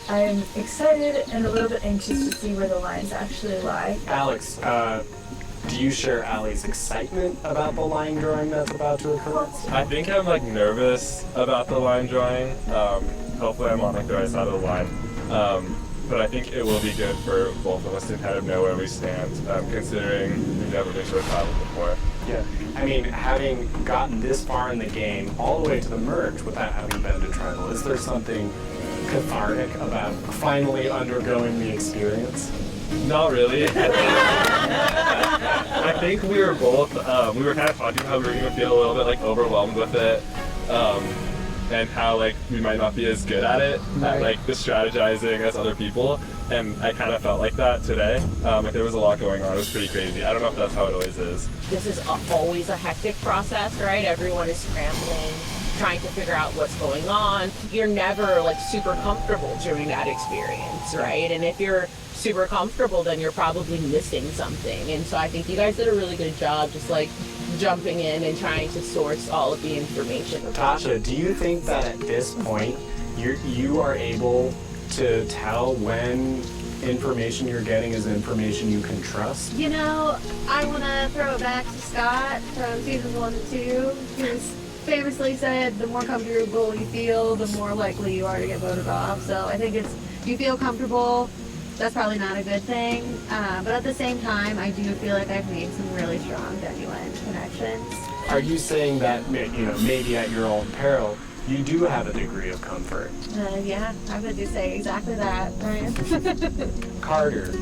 I'm excited and a little bit anxious to see where the lines actually lie. Alex, do you share Allie's excitement about the line drawing that's about to occur? I think I'm nervous about the line drawing. Hopefully I'm on the right side of the line. But I think it will be good for both of us to kind of know where we stand, considering we've never been to a title before. Yeah, I mean, having gotten this far in the game, all the way to the merge without having been to tribal, is there something cathartic about finally undergoing the experience? Not really. I think we were both, we were kind of talking about how we were going to feel a little bit overwhelmed with it. and how like we might not be as good at it, at like the strategizing as other people. And I kind of felt like that today. Like there was a lot going on. It was pretty crazy. I don't know if that's how it always is. This is always a hectic process, right? Everyone is scrambling, trying to figure out what's going on. You're never like super comfortable during that experience, right? And if you're super comfortable, then you're probably missing something. And so I think you guys did a really good job just like jumping in and trying to source all of the information. Tasha, do you think that at this point you are able to tell when information you're getting is information you can trust? You know, I want to throw it back to Scott from seasons 1 and 2, who's famously said the more comfortable you feel, the more likely you are to get voted off. So I think it's, you feel comfortable, that's probably not a good thing. But at the same time, I do feel like I've made some really strong, genuine connections. Are you saying that, you know, maybe at your own peril, you do have a degree of comfort? Yeah, I would just say exactly that, Ryan. Carter,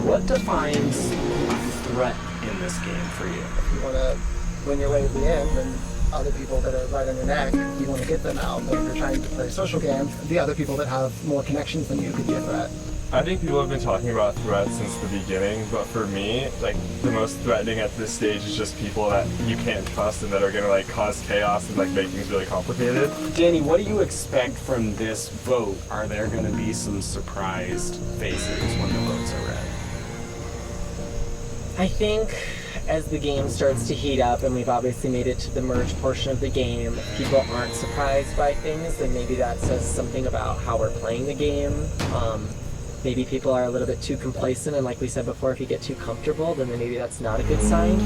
what defines a threat in this game for you? You want to win your way to the end, and other people that are right on your neck, you want to get them out. But if you're trying to play a social game, the other people that have more connections than you could be a threat. I think people have been talking about threats since the beginning, but for me, like the most threatening at this stage is just people that you can't trust and that are gonna like cause chaos and like make things really complicated. Danny, what do you expect from this vote? Are there gonna be some surprised faces when the votes are read? I think as the game starts to heat up, and we've obviously made it to the merge portion of the game, if people aren't surprised by things, then maybe that says something about how we're playing the game. Maybe people are a little bit too complacent, and like we said before, if you get too comfortable, then maybe that's not a good sign.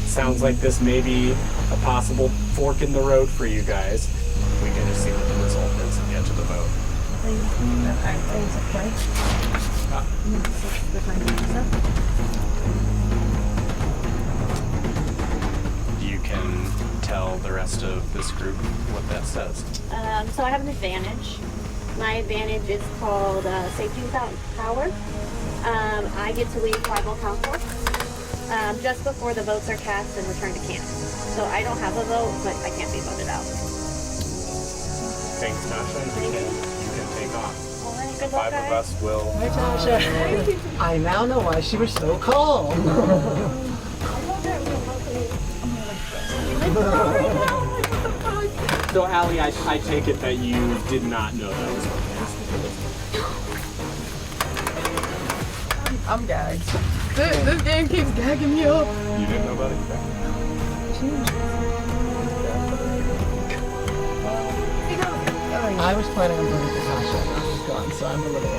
Sounds like this may be a possible fork in the road for you guys. We can just see what the result is and get to the vote. You can tell the rest of this group what that says. So I have an advantage. My advantage is called safety without power. I get to leave tribal council just before the votes are cast and return to camp. So I don't have a vote, but I can't be voted out. Thanks, Tasha. You can take off. All right, The good luck, 5 of guys. us will. Hi, Tasha. I now know why she was so calm. So, Allie, I take it that you did not know that was on I'm gagged. This game keeps gagging me up. You didn't know about it? I was planning on voting for Tasha, and I was gone, so I'm a little.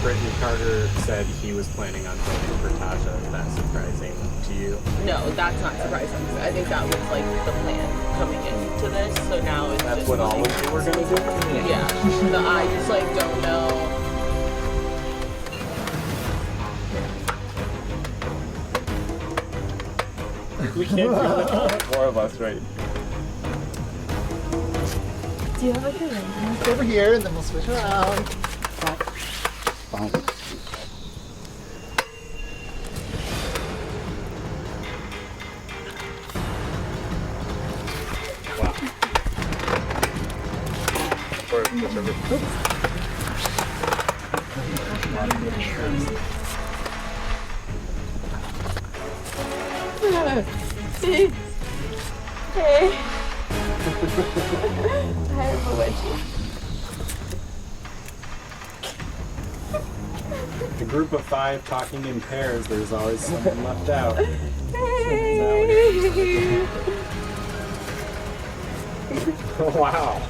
Brittany Carter said he was planning on voting for Tasha. Is that surprising to you? No, that's not surprising. I think that was like the plan coming into this. So now it's That's just what like, all of you were gonna do? Yeah. I just like don't know. We can't do it. More of us, right? Do you have a good one? Over here, and then we'll switch around. Fine. See? Hey. I have a wedgie. A group of 5 talking in pairs, there's always someone left out. Hey. Wow.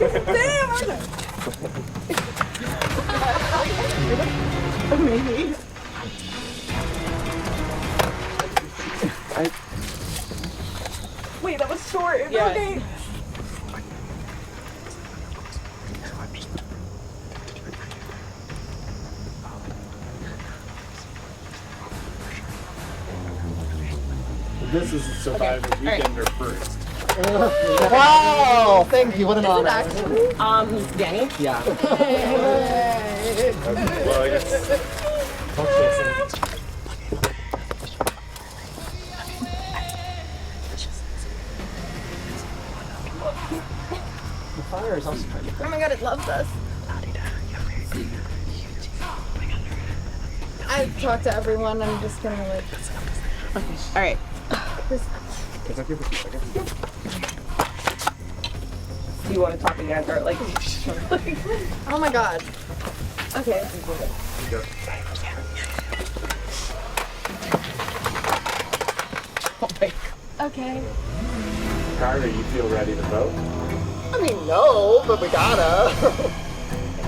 Maybe. Wait, that was short. Yeah. Okay. This is a Survivor Weekender first. Wow! Thank you. What an honor. Danny? Yeah. Well, I guess. The fire is also trying to. Oh my god, it loves us. I've talked to everyone. I'm just gonna like. Okay. All right. Do you want to talk again or like? Oh my god. Okay. Oh my. Okay. Carter, you feel ready to vote? I mean, no, but we gotta.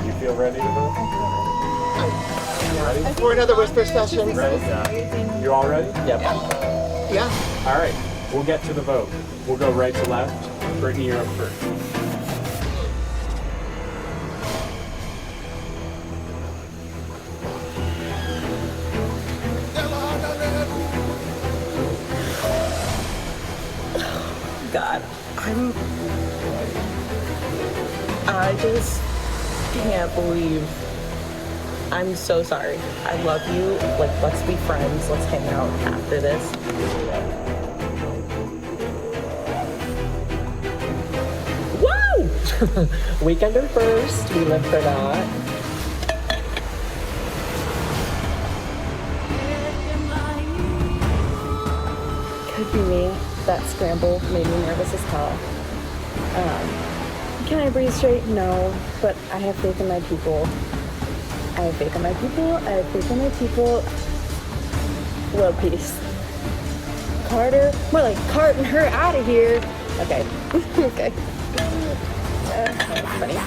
You feel ready to vote? Ready? For another whisper session. Ready? Yeah. You all ready? Yep. Yeah. All right. We'll get to the vote. We'll go right to left. Brittany, you're up first. God, I just can't believe. I'm so sorry. I love you. Like, let's be friends. Let's hang out after this. Woo! Weekender first. We live for that. Could be me. That scramble made me nervous as hell. Can I breathe straight? No, but I have faith in my people. I have faith in my people. I have faith in my people. World peace. Carter, more like carting her out of here. Okay. Okay. That's funny.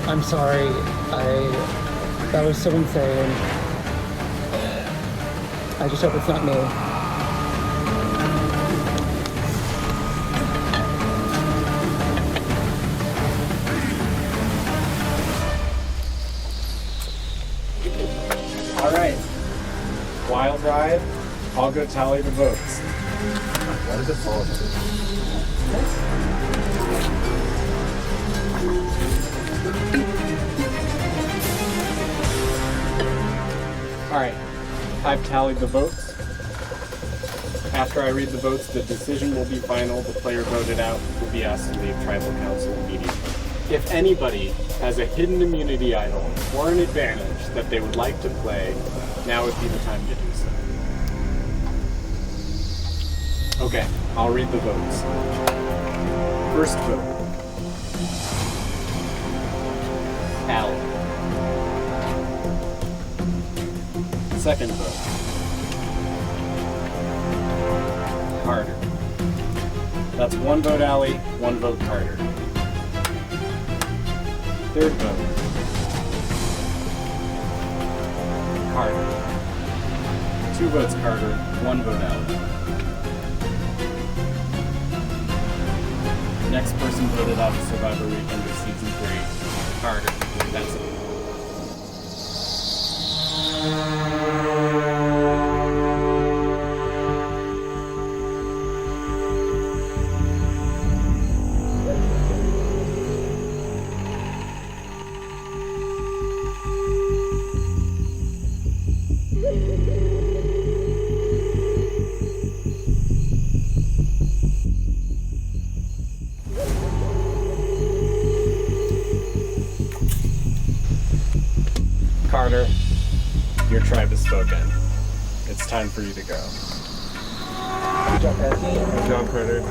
I'm sorry. That was so insane. I just hope it's not me. All right. Wild ride. I'll go tally the votes. What is it for? All right, I've tallied the votes. After I read the votes, the decision will be final. The player voted out will be asked to leave tribal council immediately. If anybody has a hidden immunity idol or an advantage that they would like to play, now would be the time to do so. Okay, I'll read the votes. First vote. Al. Second vote. Carter. That's one vote Allie, one vote Carter. Third vote. Carter. Two votes Carter, one vote Allie. Next person voted out of Survivor Weekend of Season 3. Carter. That's it. Carter, your tribe has spoken. It's time for you to go. Good job, Patty. Good job, Carter.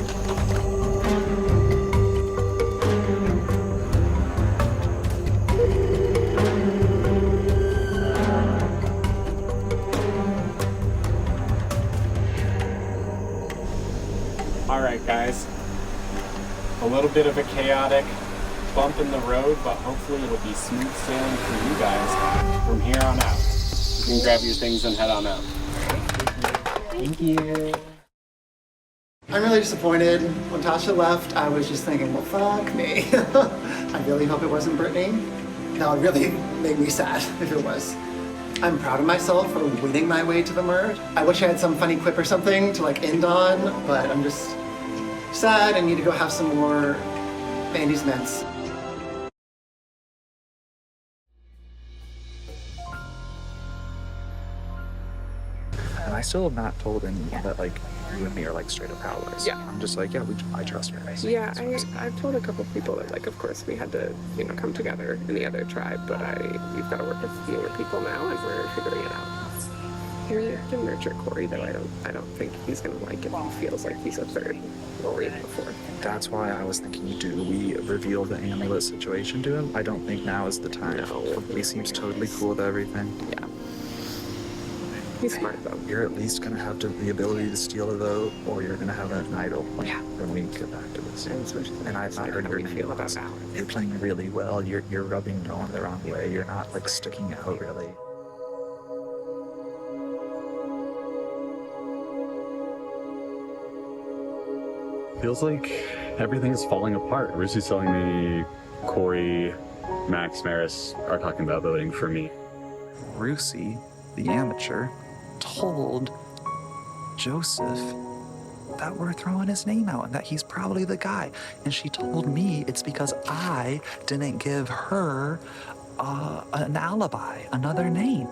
All right, guys. A little bit of a chaotic bump in the road, but hopefully it'll be smooth sailing for you guys from here on out. You can grab your things and head on out. Thank you. I'm really disappointed. When Tasha left, I was just thinking, well, fuck me. I really hope it wasn't Brittany. That would really make me sad if it was. I'm proud of myself for winning my way to the merge. I wish I had some funny quip or something to like end on, but I'm just sad. I need to go have some more Bandy's mints. And I still have not told anyone that like you and me are like straight up allies. Yeah. I'm just like, yeah, I trust her. Yeah, I've told a couple people that, like, of course we had to, you know, come together in the other tribe, but we've got to work with fewer people now, and we're figuring it out. You really have to nurture Corey, though. I don't think he's gonna like it. He feels like he's a third Corey before. That's why I was thinking, do we reveal the amulet situation to him? I don't think now is the time. No. He seems totally cool with everything. Yeah. He's smart, though. You're at least gonna have the ability to steal a vote, or you're gonna have an idol when we get back to this. And I've not heard your name feel about that. You're playing really well. You're rubbing no one the wrong way. You're not like sticking out really. Feels like everything is falling apart. Rusy's telling me Corey, Max, Maris are talking about voting for me. Rusy, the amateur, told Joseph that we're throwing his name out and that he's probably the guy. And she told me it's because I didn't give her an alibi, another name.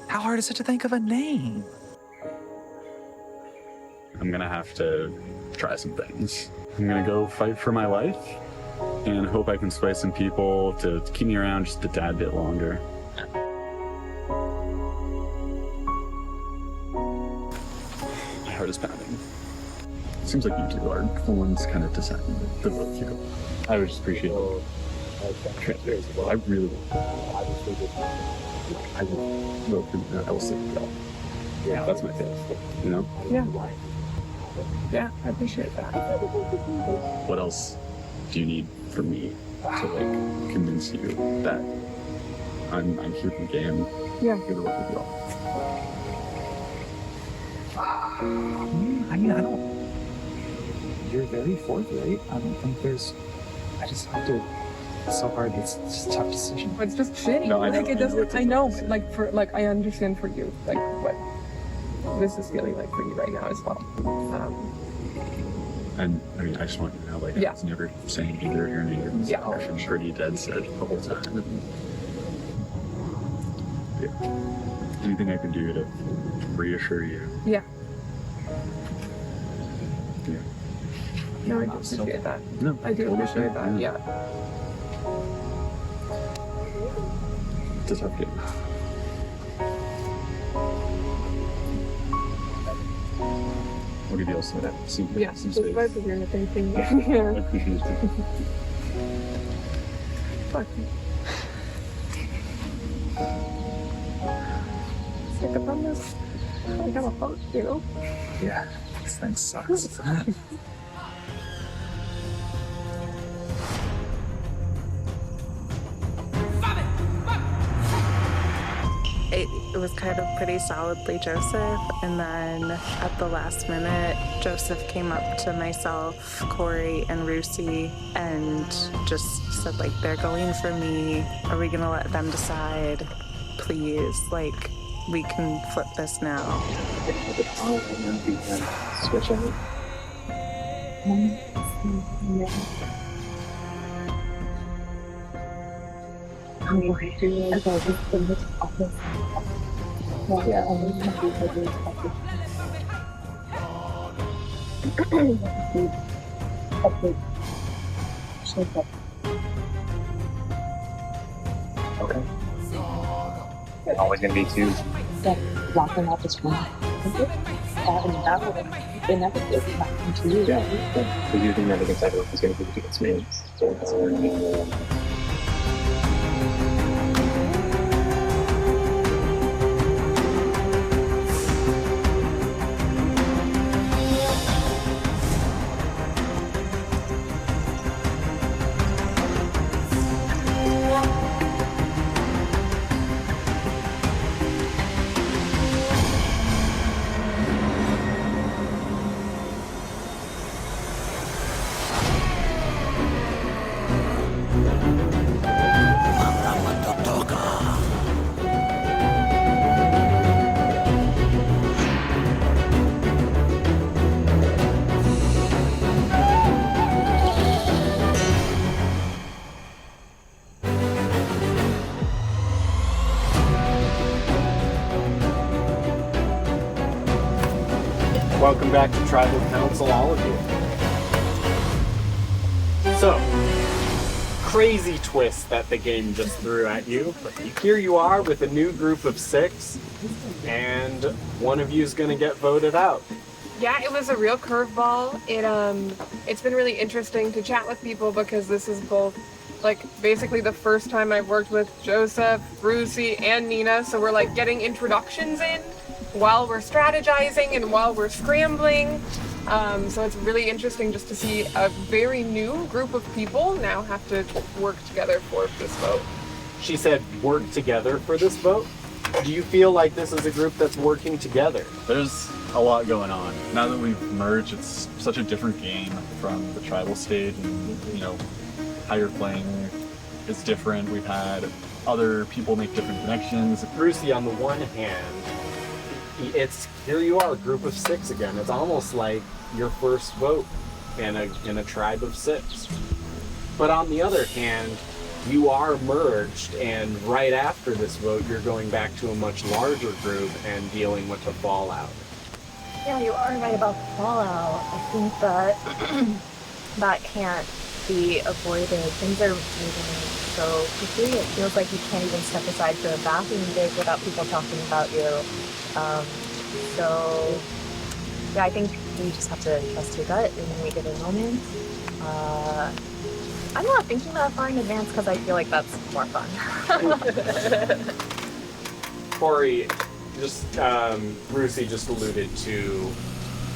How hard is it to think of a name? I'm gonna have to try some things. I'm gonna go fight for my life and hope I can sway some people to keep me around just a tad bit longer. My heart is pounding. Seems like you two are the ones kind of deciding the vote here. I would just appreciate transparency. I really I will vote for you. I will stick with y'all. Yeah, that's my faith, you know? Yeah. Yeah, I appreciate that. What else do you need from me to like convince you that I'm here for the game? Yeah. Here to work with y'all. I mean, I don't. You're very forthright. I don't think there's. I just have to. It's so hard. It's just a tough decision. It's just shitty. No, I know, like it I know doesn't. it's a I know, but like for like I understand for you, like what this is feeling like for you right now as well. And I mean, I just want you to know, like, I was never saying either of your names. Yeah. I'm pretty dead set the whole time. Yeah. Anything I can do to reassure you? Yeah. Yeah. No, I do appreciate that. No, I do appreciate that. Yeah. It's a tough game. I'll give you all some space. Yeah. Some So space. both of you, thank you. I Yeah. appreciate it. Fuck. Stick up on this. I got a vote, you know? Yeah, this thing sucks. It was kind of pretty solidly Joseph, and then at the last minute, Joseph came up to myself, Corey, and Rusy, and just said, like, they're going for me. Are we gonna let them decide? Please, like, we can flip this now. Switch out. Okay. There's always gonna be two. Lock them out this one. That will inevitably happen to you. Yeah. The you think that against everyone is gonna be against me. So that's what we're gonna do. Welcome back to Tribal Council, all of you. So, crazy twist that the game just threw at you. Here you are with a new group of 6, and one of you is going to get voted out. Yeah, it was a real curveball. It's been really interesting to chat with people because this is both like basically the first time I've worked with Joseph, Brucey, and Nina, so we're like getting introductions in while we're strategizing and while we're scrambling. So it's really interesting just to see a very new group of people now have to work together for this vote. She said work together for this vote. Do you feel like this is a group that's working together? There's a lot going on. Now that we've merged, it's such a different game from the tribal stage, and you know, how you're playing is different. We've had other people make different connections. Brucey, on the one hand, here you are, a group of 6 again. It's almost like your first vote in a tribe of 6. But on the other hand, you are merged, and right after this vote, you're going back to a much larger group and dealing with the fallout. Yeah, you are right about the fallout. I think that that can't be avoided. Things are moving so quickly. It feels like you can't even step aside for a bathroom break without people talking about you. So, yeah, I think you just have to trust your gut in any given moment. I'm not thinking that far in advance because I feel like that's more fun. Corey, Brucey just alluded to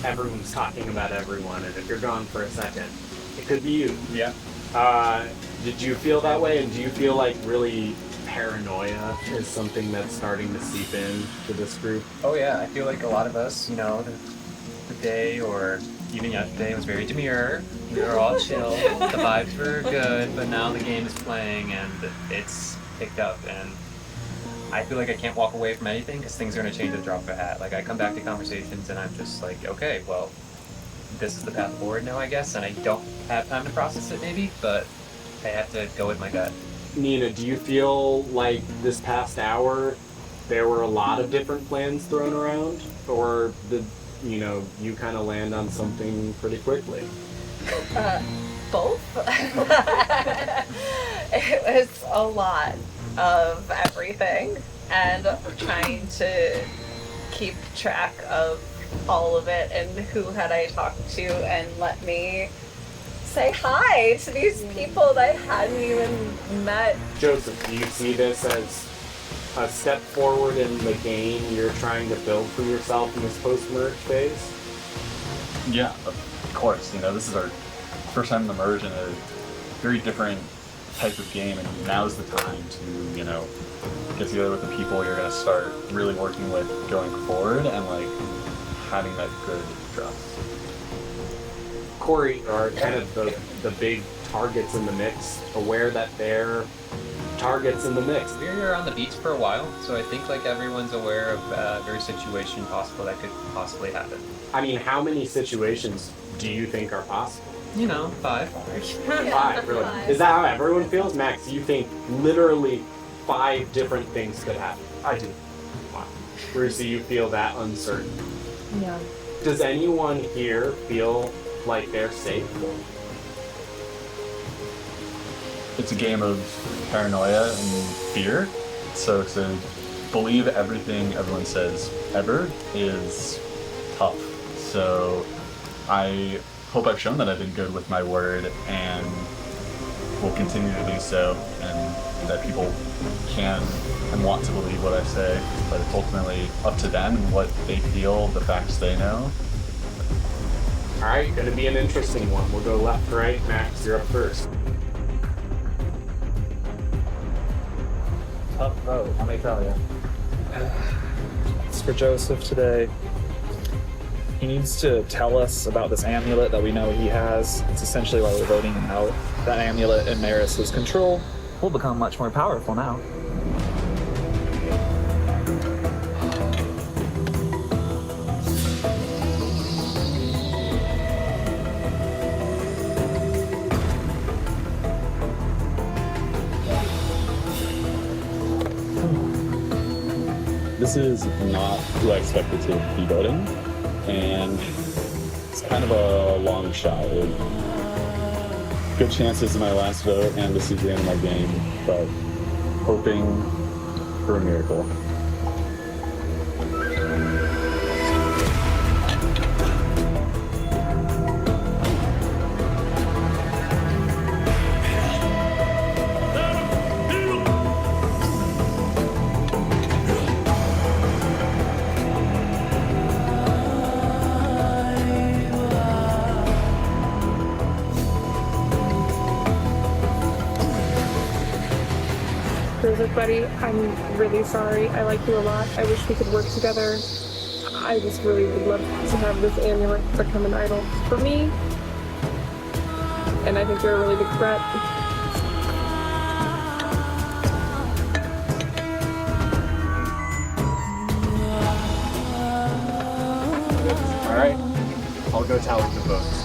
everyone's talking about everyone, and if you're gone for a second, it could be you. Yeah. Did you feel that way, and do you feel like really paranoia is something that's starting to seep in to this group? Oh yeah, I feel like a lot of us, you know, the day or even yesterday was very demure. We were all chill. The vibes were good, but now the game is playing and it's picked up, and I feel like I can't walk away from anything because things are going to change at the drop of a hat. Like I come back to conversations and I'm just like, okay, well, this is the path forward now, I guess, and I don't have time to process it maybe, but I have to go with my gut. Nina, do you feel like this past hour there were a lot of different plans thrown around, or did you kind of land on something pretty quickly? Both. It was a lot of everything, and trying to keep track of all of it and who had I talked to and let me say hi to these people that I hadn't even met. Joseph, do you see this as a step forward in the game you're trying to build for yourself in this post-merge phase? Yeah, of course. This is our first time in the merge in a very different type of game, and now's the time to, get together with the people you're going to start really working with going forward and, having that good trust. Corey, are kind of the big targets in the mix aware that they're targets in the mix? We were on the beach for a while, so I think everyone's aware of every situation possible that could possibly happen. I mean, how many situations do you think are possible? 5. 5, really? Is that how everyone feels? Max, do you think literally 5 different things could happen? I do. Wow. Brucey, you feel that uncertain? Yeah. Does anyone here feel like they're safe? It's a game of paranoia and fear, so to believe everything everyone says ever is tough. So I hope I've shown that I've been good with my word and will continue to do so, and that people can and want to believe what I say, but it's ultimately up to them and what they feel, the facts they know. All right, gonna be an interesting one. We'll go left to right. Max, you're up first. Tough vote, let me tell you. It's for Joseph today. He needs to tell us about this amulet that we know he has. It's essentially why we're voting him out. That amulet in Maris's control will become much more powerful now. This is not who I expected to be voting. and it's kind of a long shot. Good chance this is my last vote and this is the end of my game, but hoping for a miracle. Joseph, buddy, I'm really sorry. I like you a lot. I wish we could work together. I just really would love to have this amulet become an idol for me. And I think you're a really big threat. All right, I'll go tally the votes.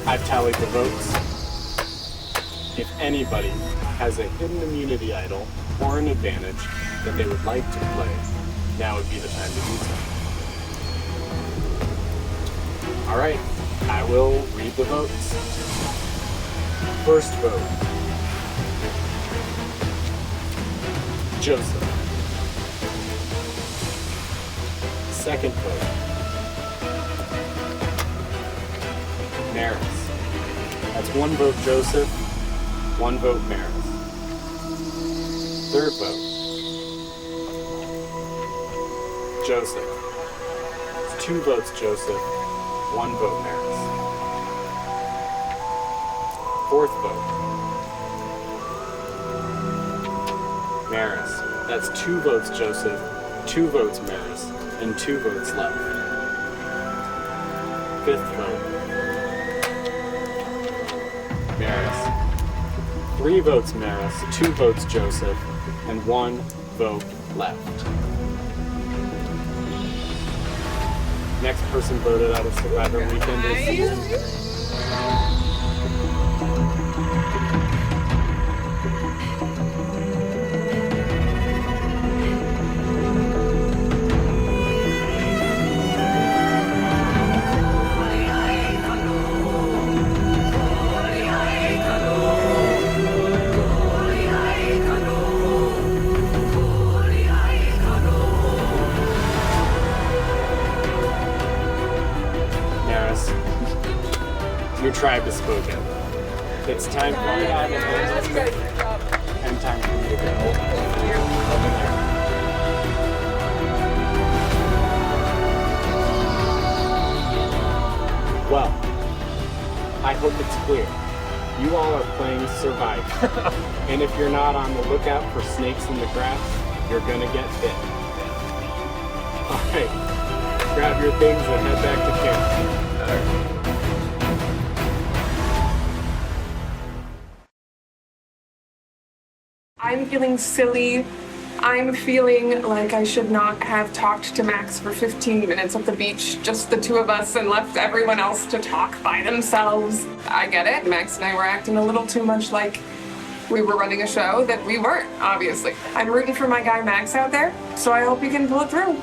I've tallied the votes. If anybody has a hidden immunity idol or an advantage that they would like to play, now would be the time to do so. All right, I will read the votes. First vote, Joseph. Second vote, Maris. That's one vote Joseph, one vote Maris. Third vote, Joseph. It's two votes Joseph, one vote Maris. Fourth vote, Maris. That's two votes Joseph, two votes Maris, and two votes left. Fifth vote, Maris. 3 votes Maris, 2 votes Joseph, and 1 vote left. Next person voted out of Survivor Weekend is... Your tribe has spoken. It's time for you to have a moment and time for you to go. Well, I hope it's clear. You all are playing Survivor. And if you're not on the lookout for snakes in the grass, you're gonna get bit. Alright, grab your things and head back to camp. I'm feeling silly. I'm feeling like I should not have talked to Max for 15 minutes at the beach, just the two of us, and left everyone else to talk by themselves. I get it. Max and I were acting a little too much like we were running a show that we weren't, obviously. I'm rooting for my guy Max out there, so I hope he can pull it through.